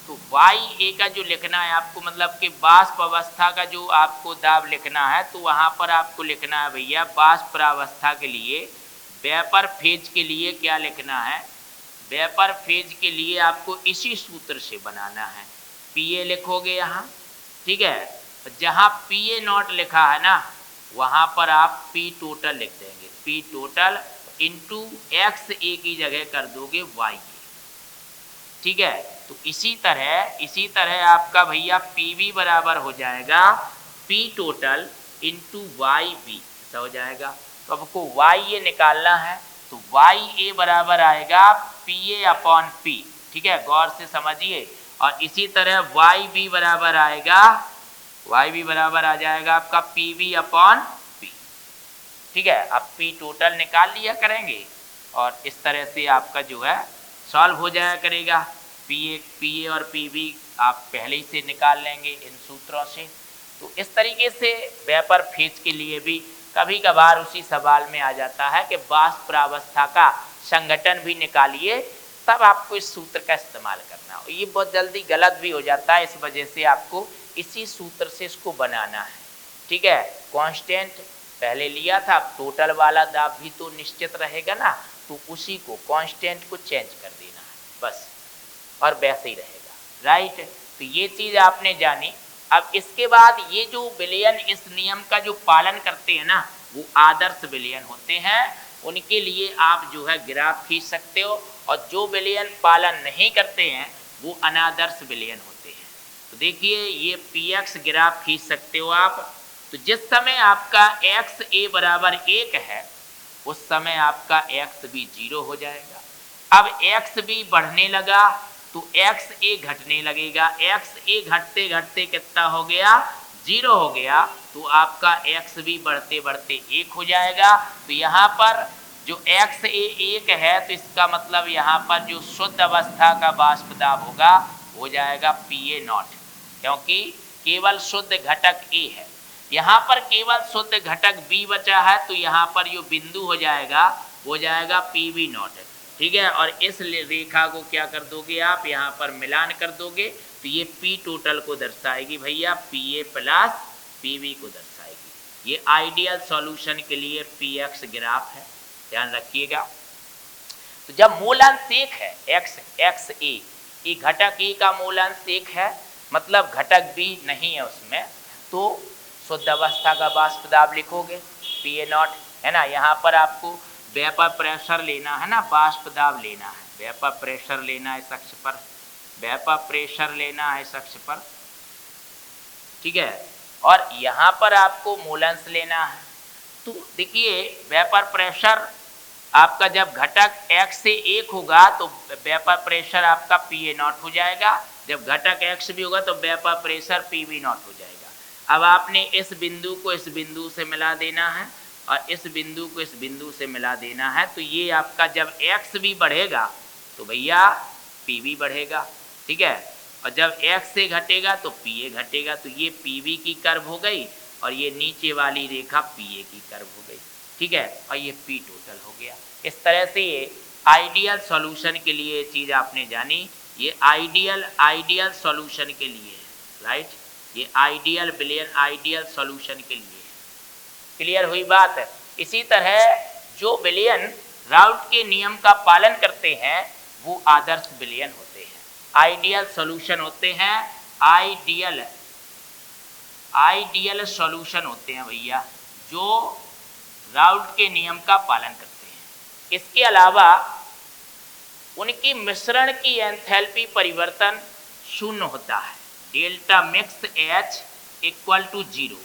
तो YA का जो लिखना है आपको मतलब कि वाष्प अवस्था का जो आपको दाब लिखना है तो वहाँ पर आपको लिखना है भैया वाष्प प्रावस्था के लिए वेपर फेज के लिए क्या लिखना है, वेपर फेज के लिए आपको इसी सूत्र से बनाना है। PA लिखोगे यहाँ, ठीक है, जहाँ PA नॉट लिखा है ना वहाँ पर आप P टोटल लिख देंगे, P टोटल इंटू XA की जगह कर दोगे YA। ठीक है, तो इसी तरह आपका भैया PB बराबर हो जाएगा P टोटल इंटू YB ऐसा हो जाएगा। तो आपको YA निकालना है तो YA बराबर आएगा PA अपॉन P। ठीक है, गौर से समझिए, और इसी तरह YB बराबर आएगा, YB बराबर आ जाएगा आपका PB अपॉन P। ठीक है, अब P टोटल निकाल लिया करेंगे और इस तरह से आपका जो है सॉल्व हो जाया करेगा। PA और PB आप पहले ही से निकाल लेंगे इन सूत्रों से। तो इस तरीके से वेपर फेज के लिए भी कभी कभार उसी सवाल में आ जाता है कि वाष्प प्रावस्था का संगठन भी निकालिए, तब आपको इस सूत्र का इस्तेमाल करना हो। ये बहुत जल्दी गलत भी हो जाता है, इस वजह से आपको इसी सूत्र से इसको बनाना है। ठीक है, कांस्टेंट पहले लिया था, अब टोटल वाला दाब भी तो निश्चित रहेगा ना, तो उसी को कांस्टेंट को चेंज कर देना है बस, और वैसे ही रहेगा। राइट, तो ये चीज़ आपने जानी। अब इसके बाद ये जो विलयन इस नियम का जो पालन करते हैं ना वो आदर्श विलयन होते हैं, उनके लिए आप जो है ग्राफ खींच सकते हो, और जो विलयन पालन नहीं करते हैं वो अनादर्श विलयन होते हैं। तो देखिए ये PX ग्राफ खींच सकते हो आप। तो जिस समय आपका XA बराबर 1 है उस समय आपका XB 0 हो जाएगा। अब XB बढ़ने लगा तो XA घटने लगेगा, XA घटते घटते कितना हो गया 0 हो गया तो आपका x भी बढ़ते बढ़ते 1 हो जाएगा। तो यहाँ पर जो x 1 है तो इसका मतलब यहाँ पर जो शुद्ध अवस्था का वाष्प दाब होगा हो जाएगा PA0, क्योंकि केवल शुद्ध घटक A है। यहाँ पर केवल शुद्ध घटक B बचा है तो यहाँ पर जो बिंदु हो जाएगा PV0, ठीक है। और इस रेखा को क्या कर दोगे आप, यहाँ पर मिलान कर दोगे तो ये P टोटल को दर्शाएगी भैया, PA प्लस PV को दर्शाएगी। ये आइडियल सॉल्यूशन के लिए PX ग्राफ है, ध्यान रखिएगा। तो जब मूलांश 1 है XA, ये घटक A का मूलांश 1 है, मतलब घटक B नहीं है उसमें, तो शुद्ध अवस्था का वाष्प दाब लिखोगे PA0, है ना। यहाँ पर आपको वेपर प्रेशर लेना है ना, वाष्प दाब लेना है, वेपर प्रेशर लेना है इस अक्ष पर, वेपर प्रेशर लेना है इस अक्ष पर, ठीक है। और यहाँ पर आपको मूलांश लेना है। तो देखिए वेपर प्रेशर आपका जब घटक x से 1 होगा तो वेपर प्रेशर आपका PA0 हो जाएगा, जब घटक x भी होगा तो वेपर प्रेशर PV0 हो जाएगा। अब आपने इस बिंदु को इस बिंदु से मिला देना है और इस बिंदु को इस बिंदु से मिला देना है। तो ये आपका जब x भी बढ़ेगा तो भैया PV बढ़ेगा, ठीक है। और जब x से घटेगा तो PA घटेगा। तो ये PV की कर्व हो गई और ये नीचे वाली रेखा PA की कर्व हो गई, ठीक है। और ये P टोटल हो गया। इस तरह से ये आइडियल सॉल्यूशन के लिए ये चीज़ आपने जानी, ये आइडियल सॉल्यूशन के लिए है, राइट। ये आइडियल सॉल्यूशन के लिए है। क्लियर हुई बात है। इसी तरह जो विलयन राउल्ट के नियम का पालन करते हैं वो आदर्श विलयन होते हैं, आइडियल सॉल्यूशन होते हैं, आइडियल सॉल्यूशन होते हैं भैया, जो राउल्ट के नियम का पालन करते हैं। इसके अलावा उनकी मिश्रण की एंथैल्पी परिवर्तन शून्य होता है, delta mix H equal to 0।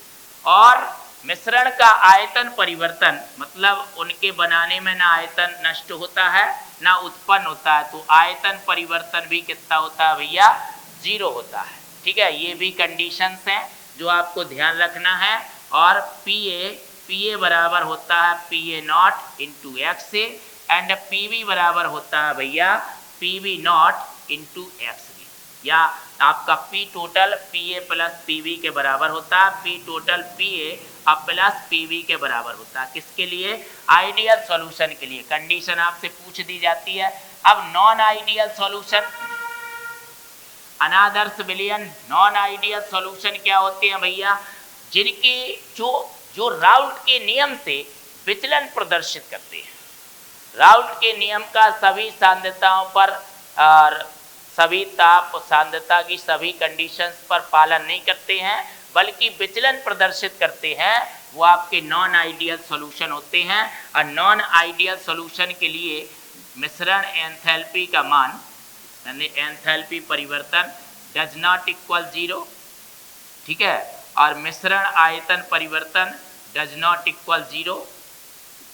और मिश्रण का आयतन परिवर्तन मतलब उनके बनाने में ना आयतन नष्ट होता है ना उत्पन्न होता है, तो आयतन परिवर्तन भी कितना होता है भैया, 0 होता है, ठीक है। ये भी कंडीशंस हैं जो आपको ध्यान रखना है। और PA बराबर होता है PA0 into x and PV बराबर होता है भैया PV0 इंटू एक्स, या आपका P total PA plus PV के बराबर होता है, P टोटल PA अब प्लस PV के बराबर होता है। किसके लिए, आइडियल सॉल्यूशन के लिए। कंडीशन आपसे पूछ दी जाती है। अब नॉन आइडियल सॉल्यूशन, अनादर्श विलयन, नॉन आइडियल सॉल्यूशन क्या होते हैं भैया, जिनके जो राउल्ट के नियम से विचलन प्रदर्शित करते हैं। राउल्ट के नियम का सभी सांद्रताओं पर और सभी ताप सांद्रता की सभी कंडीशंस पर पालन नहीं करते हैं, बल्कि विचलन प्रदर्शित करते हैं, वो आपके नॉन आइडियल सॉल्यूशन होते हैं। और नॉन आइडियल सॉल्यूशन के लिए मिश्रण एंथैल्पी का मान यानी एंथैल्पी परिवर्तन डज नॉट इक्वल 0, ठीक है। और मिश्रण आयतन परिवर्तन डज नॉट इक्वल 0।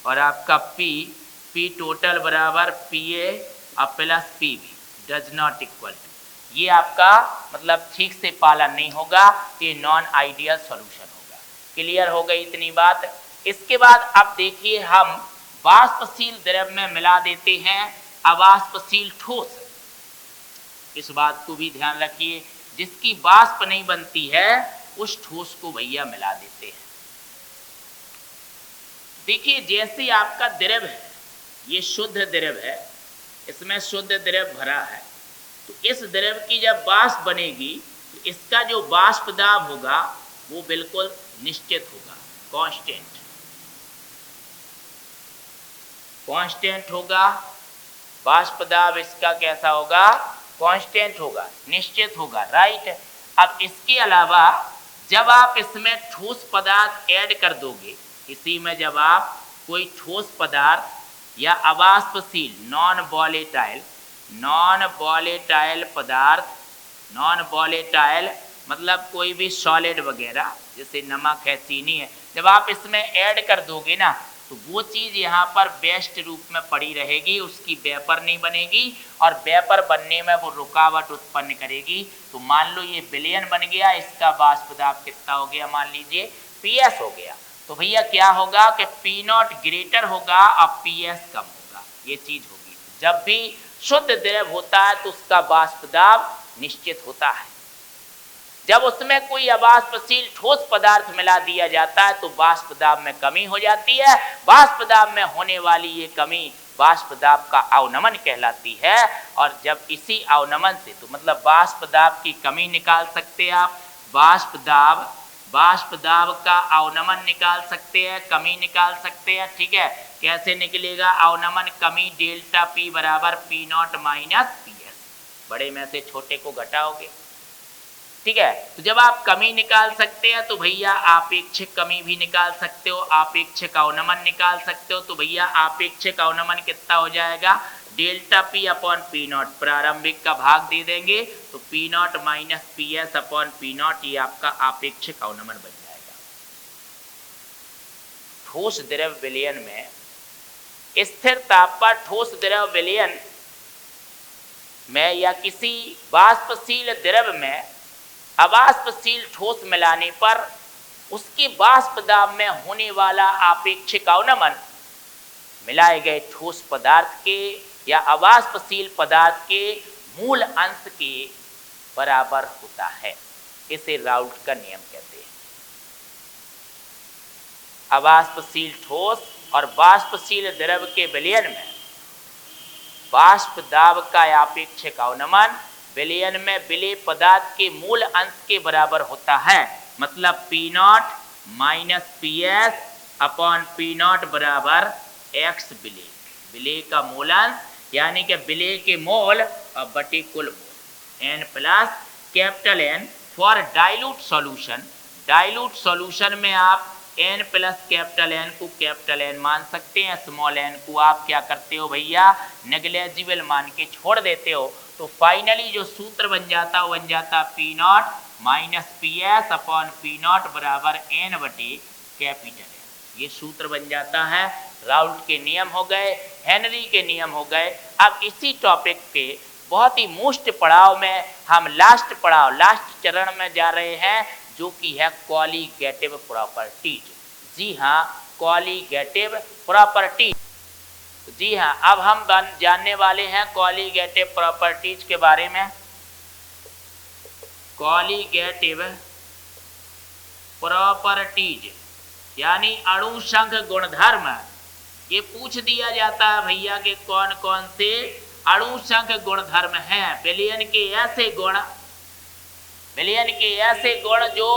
और आपका P टोटल बराबर PA और plus PV does not equal to, ये आपका मतलब ठीक से पालन नहीं होगा, ये नॉन आइडियल सॉल्यूशन होगा। क्लियर हो गई इतनी बात। इसके बाद अब देखिए हम वाष्पशील द्रव में मिला देते हैं अवाष्पशील ठोस। इस बात को भी ध्यान रखिए, जिसकी वाष्प नहीं बनती है उस ठोस को भैया मिला देते हैं। देखिए जैसे आपका द्रव है, ये शुद्ध द्रव है, इसमें शुद्ध द्रव भरा है, तो इस द्रव की जब वाष्प बनेगी तो इसका जो वाष्प दाब होगा वो बिल्कुल निश्चित होगा, कांस्टेंट होगा। वाष्प दाब इसका कैसा होगा, कांस्टेंट होगा, निश्चित होगा, राइट। अब इसके अलावा जब आप इसमें ठोस पदार्थ ऐड कर दोगे, इसी में जब आप कोई ठोस पदार्थ या अवाष्पशील नॉन वॉलेटाइल पदार्थ, नॉन वॉलेटाइल मतलब कोई भी सॉलिड वगैरह, जैसे नमक है, चीनी है, जब आप इसमें ऐड कर दोगे ना तो वो चीज यहाँ पर बेस्ट रूप में पड़ी रहेगी, उसकी वेपर नहीं बनेगी और वेपर बनने में वो रुकावट उत्पन्न करेगी। तो मान लो ये विलयन बन गया, इसका वाष्प दाब कितना हो गया, मान लीजिए PS हो गया। तो भैया क्या होगा कि P0 ग्रेटर होगा और PS कम होगा, ये चीज होगी। जब भी शुद्ध द्रव होता है तो उसका वाष्प दाब निश्चित होता है। जब उसमें कोई अवाष्पशील ठोस पदार्थ मिला दिया जाता है तो वाष्प दाब में कमी हो जाती है। वाष्प दाब में होने वाली ये कमी वाष्प दाब का अवनमन कहलाती है। और जब इसी अवनमन से, तो मतलब वाष्प दाब की कमी निकाल सकते हैं आप, वाष्प दाब का अवनमन निकाल सकते हैं, कमी निकाल सकते हैं। ठीक है, कैसे निकलेगा अवनमन कमी, डेल्टा P बराबर P0 माइनस PS, बड़े में से छोटे को घटाओगे। ठीक है, तो जब आप कमी निकाल सकते हैं तो भैया आपेक्षिक कमी भी निकाल सकते हो, आपेक्षिक अवनमन निकाल सकते हो। तो भैया आपेक्षिक अवनमन कितना हो जाएगा, डेल्टा P अपॉन P0, प्रारंभिक का भाग दे देंगे तो P0 minus PS upon P0, ये आपका आपेक्षिक अवनमन बन जाएगा। ठोस द्रव विलयन में स्थिर ताप पर ठोस द्रव विलयन में या किसी वाष्पशील द्रव में अवाष्पशील ठोस मिलाने पर उसके वाष्प दाब में होने वाला आपेक्षिक अवनमन मिलाए गए ठोस पदार्थ के या अवाष्पशील पदार्थ के मूल अंश के बराबर होता है। इसे राउल्ट का नियम कहते हैं। अवाष्पशील ठोस और वाष्पशील द्रव के विलयन में वाष्प दाब का आपेक्षिक अवनमन विलयन में विलेय पदार्थ के मूल अंश के बराबर होता है। मतलब P0 minus PS upon P0 बराबर X विलेय, विलेय का मूलांश यानी कि विलेय के मोल और बटे कुल मोल, N plus capital N for dilute solution. Dilute solution में आप N प्लस कैपिटल N को कैपिटल N मान सकते हैं, स्मॉल n को आप क्या करते हो भैया, नेग्लेजिबल मान के छोड़ देते हो। तो फाइनली जो सूत्र बन जाता वो बन जाता P0 minus PS upon P0 बराबर N बटे कैपिटल N, ये सूत्र बन जाता है। राउल्ट के नियम हो गए, हेनरी के नियम हो गए। अब इसी टॉपिक के बहुत ही मोस्ट पड़ाव में हम लास्ट चरण में जा रहे हैं, जो कि है कॉलीगेटिव प्रॉपर्टीज। जी हाँ, कॉलीगेटिव प्रॉपर्टीज। जी हाँ, अब हम जानने वाले हैं कॉलीगेटिव प्रॉपर्टीज के बारे में। कॉलीगेटिव प्रॉपर्टीज यानी अणु संघ गुणधर्म। ये पूछ दिया जाता है भैया कि कौन कौन से अणु संघ गुणधर्म हैं। विलयन के ऐसे गुण जो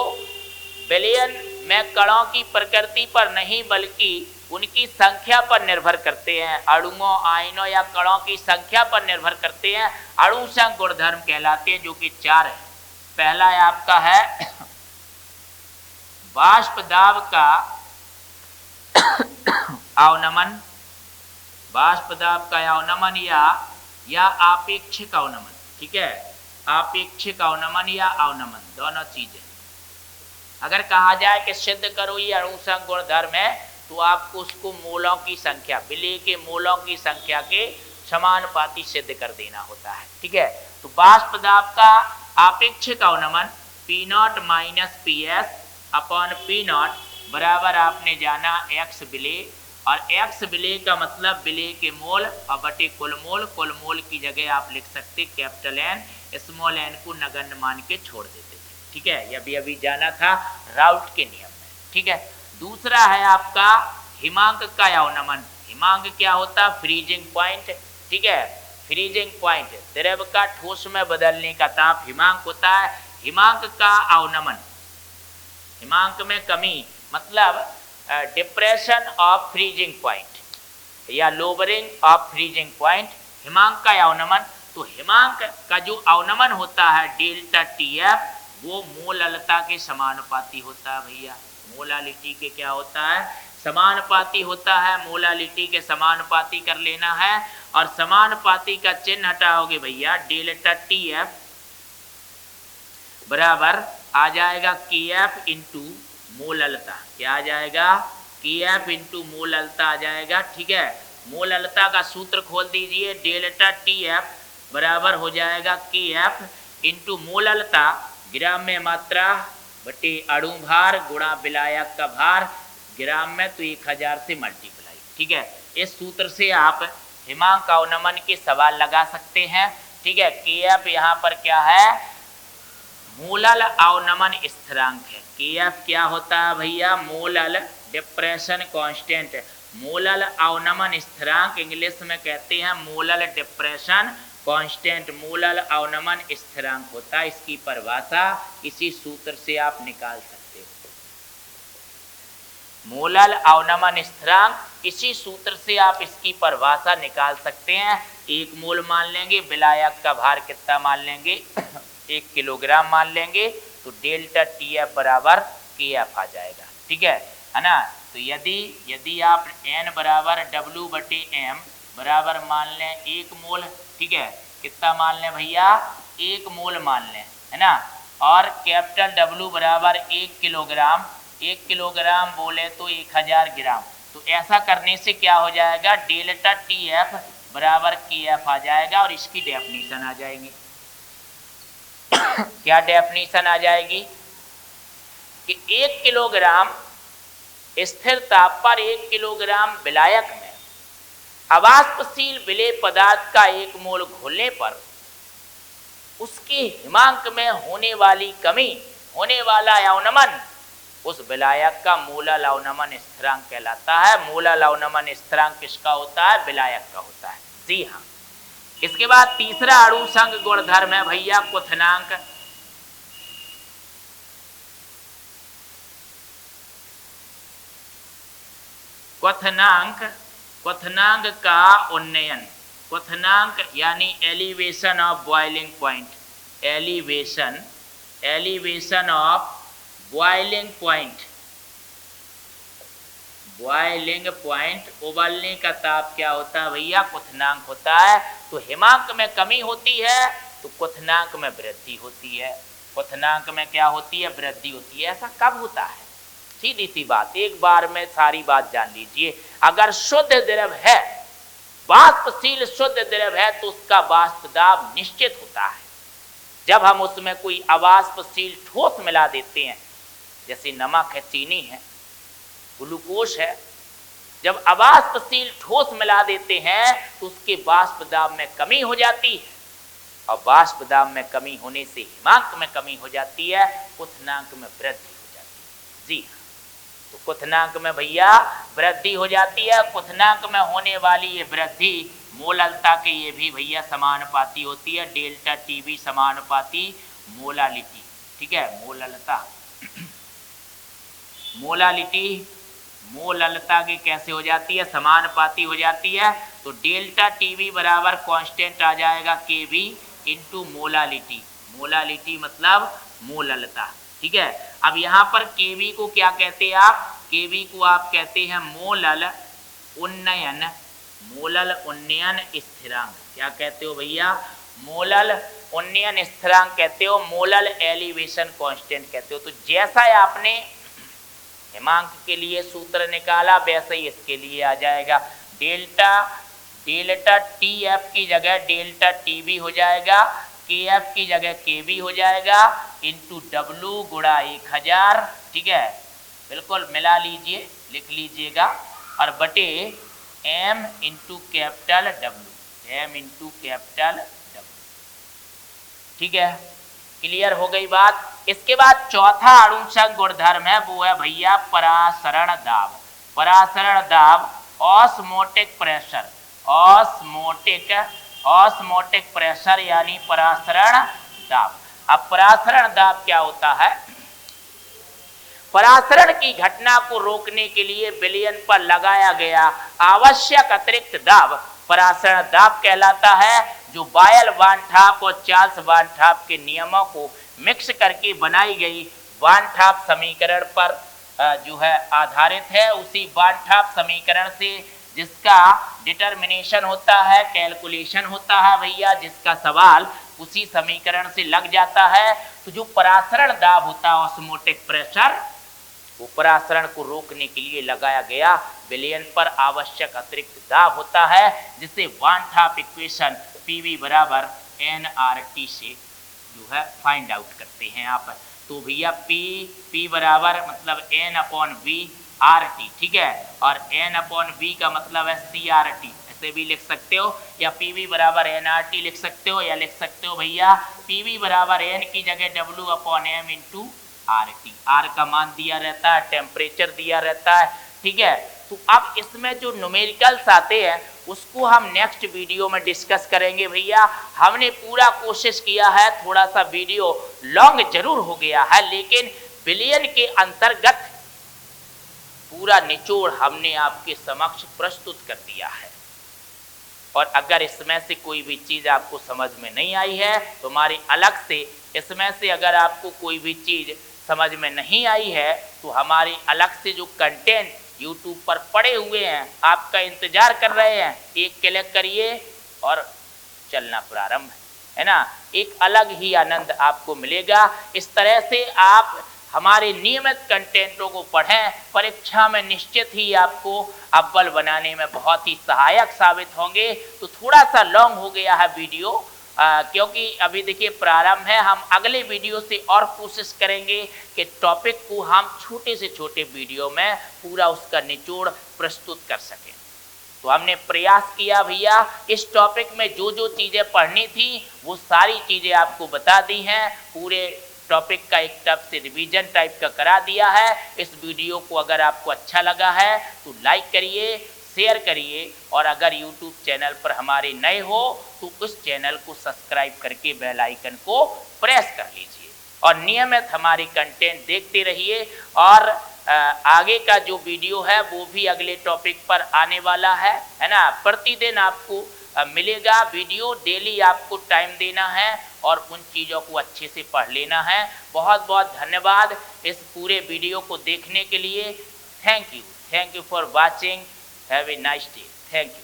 विलयन में कणों की प्रकृति पर नहीं बल्कि उनकी संख्या पर निर्भर करते हैं। अणुओं, आयनों या कणों की संख्या पर निर्भर करते हैं, अणु संघ गुणधर्म कहलाते हैं, जो कि 4 है। पहला आपका है वाष्प दाब का अवनमन, वाष्प दाब का अवनमन या आपेक्षिक अवनमन। ठीक है, आपेक्षिक अवनमन या अवनमन दोनों चीजें। अगर कहा जाए कि सिद्ध करो ये अणु संघ गुणधर्म है, तो आपको उसको मोलों की संख्या, विलेय के मोलों की संख्या के समानुपाती सिद्ध कर देना होता है। ठीक है, तो वाष्प दाब का आपेक्षिक अवनमन P0 minus PS upon P0 बराबर आपने जाना X विलेय, और X विलेय का मतलब विलेय के मोल और बटे कुल मोल की जगह आप लिख सकते कैपिटल N, स्मॉल n को नगण्य मान के छोड़ देते थे। ठीक है, ये भी अभी जाना था राउल्ट के नियम में। ठीक है, दूसरा है आपका हिमांक का अवनमन। हिमांक क्या होता, फ्रीजिंग पॉइंट। ठीक है, फ्रीजिंग पॉइंट द्रव का ठोस में बदलने का ताप हिमांक होता है। हिमांक का अवनमन, हिमांक में कमी मतलब डिप्रेशन ऑफ फ्रीजिंग पॉइंट या लोअरिंग ऑफ फ्रीजिंग पॉइंट, हिमांक का अवनमन। तो हिमांक का जो अवनमन होता है डेल्टा TF, वो मोलालिटी के समानुपाती होता है भैया। मोलालिटी के क्या होता है, समानुपाती होता है। मोलालिटी के समानुपाती कर लेना है, और समानुपाती का चिन्ह हटाओगे भैया, डेल्टा TF बराबर आ जाएगा KF इंटू मोलालिटी। क्या आ जाएगा, KF इंटू मोललता आ जाएगा। ठीक है, मोललता का सूत्र खोल दीजिए, डेल्टा TF बराबर हो जाएगा KF इंटू मोललता ग्राम में मात्रा बटे अणु भार गुणा विलायक का भार ग्राम में, तो 1000 से मल्टीप्लाई। ठीक है, इस सूत्र से आप हिमांक अवनमन के सवाल लगा सकते हैं। ठीक है, KF यहाँ पर क्या है, मोलल अवनमन स्थिरांक है। KF क्या होता है भैया, मोलल डिप्रेशन कांस्टेंट। मोलल अवनमन स्थिरांक इंग्लिश में कहते हैं मोलल डिप्रेशन कांस्टेंट, मोलल अवनमन स्थिरांक होता है। इसकी परिभाषा इसी सूत्र से आप निकाल सकते हो। मोलल अवनमन स्थिरांक इसी सूत्र से आप इसकी परिभाषा निकाल सकते हैं। 1 मोल मान लेंगे, विलायक का भार कितना मान लेंगे 1 किलोग्राम मान लेंगे, तो डेल्टा TF बराबर KF आ जाएगा। ठीक है ना। तो यदि आप N बराबर W/M बराबर मान लें 1 मोल, ठीक है, कितना मान लें भैया 1 मोल मान लें, है ना, और कैपिटल W बराबर 1 किलोग्राम, 1 किलोग्राम बोले तो 1000 ग्राम। तो ऐसा करने से क्या हो जाएगा, डेल्टा TF बराबर KF आ जाएगा और इसकी डेफिनेशन आ जाएगी। क्या डेफिनेशन आ जाएगी कि 1 किलोग्राम स्थिर ताप पर 1 किलोग्राम विलायक में अवाष्पशील विलेय पदार्थ का 1 मोल घोलने पर उसके हिमांक में होने वाली कमी, होने वाला अवनमन उस विलायक का मोलल अवनमन स्थिरांक कहलाता है। मोलल अवनमन स्थिरांक किसका होता है, विलायक का होता है। जी हाँ। इसके बाद तीसरा अणु संघ गुणधर्म है भैया क्वथनांक। क्वथनांक का उन्नयन, क्वथनांक यानी elevation of boiling point, elevation of boiling point, उबलने का ताप क्या होता है भैया, क्वथनांक होता है। तो हिमांक में कमी होती है तो क्वथनांक में वृद्धि होती है, क्वथनांक में क्या होती है, वृद्धि होती है। ऐसा कब होता है, सीधी सी बात, एक बार में सारी बात जान लीजिए। अगर शुद्ध द्रव है, वाष्पशील शुद्ध द्रव है, तो उसका वाष्प दाब निश्चित होता है। जब हम उसमें कोई अवाष्पशील ठोस मिला देते हैं, जैसे नमक है, चीनी है, ग्लूकोज है, जब अवाष्पशील ठोस मिला देते हैं तो उसके वाष्प दाब में कमी हो जाती है, और वाष्प दाब में कमी होने से हिमांक में कमी हो जाती है, क्वथनांक में वृद्धि हो जाती है। जी हाँ, तो क्वथनांक में भैया वृद्धि हो जाती है। क्वथनांक में होने वाली ये वृद्धि मोललता के ये भी भैया समानुपाती होती है, डेल्टा TB समानुपाती मोलालिटी। ठीक है, मोललता मोललता के कैसे हो जाती है, समानुपाती हो जाती है। तो डेल्टा TB बराबर कांस्टेंट आ जाएगा KB इंटू मोलालिटी, मोलालिटी मतलब मोललता। ठीक है, अब यहाँ पर KB को क्या कहते हैं आप, KB को आप कहते हैं मोलल उन्नयन स्थिरांक। क्या कहते हो भैया, मोलल उन्नयन स्थिरांक कहते हो, मोलल एलिवेशन कांस्टेंट कहते हो। तो जैसा आपने हिमांक के लिए सूत्र निकाला वैसे ही इसके लिए आ जाएगा। डेल्टा TF की जगह डेल्टा TB हो जाएगा, KF की जगह KB हो जाएगा, इंटू W गुणा 1000। ठीक है, बिल्कुल मिला लीजिए, लिख लीजिएगा, और बटे M इंटू कैपिटल W। ठीक है, क्लियर हो गई बात। इसके बाद चौथा अणु संघ गुणधर्म है, वो है भैया परासरण दाब। परासरण दाब ऑस्मोटिक प्रेशर, ऑस्मोटिक प्रेशर यानी परासरण दाब। अब परासरण दाब क्या होता है, परासरण की घटना को रोकने के लिए विलयन पर लगाया गया आवश्यक अतिरिक्त दाब परासरण दाब कहलाता है, जो बायल वानठाप और चार्ल्स वानठाप के नियमों को मिक्स करके बनाई गई वानठाप समीकरण पर जो है आधारित है। उसी वानठाप समीकरण से जिसका डिटर्मिनेशन होता है, कैलकुलेशन होता है भैया, जिसका सवाल उसी समीकरण से लग जाता है। तो जो परासरण दाब होता है ऑस्मोटिक प्रेशर, वो परासरण को रोकने के लिए लगाया गया विलयन पर आवश्यक अतिरिक्त दाब होता है, जिसे वान हाफ इक्वेशन पीवी बराबर एनआरटी से जो है फाइंड आउट करते हैं आप। तो भैया पी बराबर मतलब n upon V R T, ठीक है, और एन अपॉन वी का मतलब है सी आर टी, ऐसे भी लिख सकते हो, या पी वी बराबर एन आर टी लिख सकते हो, या लिख सकते हो भैया पी वी बराबर एन की जगह डब्ल्यू upon M into R T. आर का मान दिया रहता है, टेम्परेचर दिया रहता है, ठीक है। तो अब इसमें जो न्यूमेरिकल्स आते हैं उसको हम नेक्स्ट वीडियो में डिस्कस करेंगे भैया। हमने पूरा कोशिश किया है, थोड़ा सा वीडियो लॉन्ग जरूर हो गया है, लेकिन विलयन के अंतर्गत पूरा निचोड़ हमने आपके समक्ष प्रस्तुत कर दिया है। और अगर इसमें से कोई भी चीज आपको समझ में नहीं आई है तो हमारी अलग से इसमें से अगर आपको कोई भी चीज समझ में नहीं आई है तो हमारी अलग से जो कंटेंट YouTube पर पड़े हुए हैं, आपका इंतजार कर रहे हैं, एक क्लिक करिए और चलना प्रारंभ है ना। एक अलग ही आनंद आपको मिलेगा। इस तरह से आप हमारे नियमित कंटेंटों को पढ़ें, परीक्षा में निश्चित ही आपको अव्वल बनाने में बहुत ही सहायक साबित होंगे। तो थोड़ा सा लॉन्ग हो गया है वीडियो, क्योंकि अभी देखिए प्रारंभ है। हम अगले वीडियो से और कोशिश करेंगे कि टॉपिक को हम छोटे से छोटे वीडियो में पूरा उसका निचोड़ प्रस्तुत कर सकें। तो हमने प्रयास किया भैया, इस टॉपिक में जो जो चीज़ें पढ़नी थी वो सारी चीज़ें आपको बता दी हैं। पूरे टॉपिक का एक टाइप से रिवीजन टाइप का करा दिया है। इस वीडियो को अगर आपको अच्छा लगा है तो लाइक करिए, शेयर करिए, और अगर YouTube चैनल पर हमारे नए हो तो उस चैनल को सब्सक्राइब करके बेल आइकन को प्रेस कर लीजिए और नियमित हमारी कंटेंट देखते रहिए। और आगे का जो वीडियो है वो भी अगले टॉपिक पर आने वाला है ना। प्रतिदिन आपको मिलेगा वीडियो, डेली आपको टाइम देना है और उन चीज़ों को अच्छे से पढ़ लेना है। बहुत बहुत धन्यवाद इस पूरे वीडियो को देखने के लिए। Thank you for watching. Have a nice day. Thank you.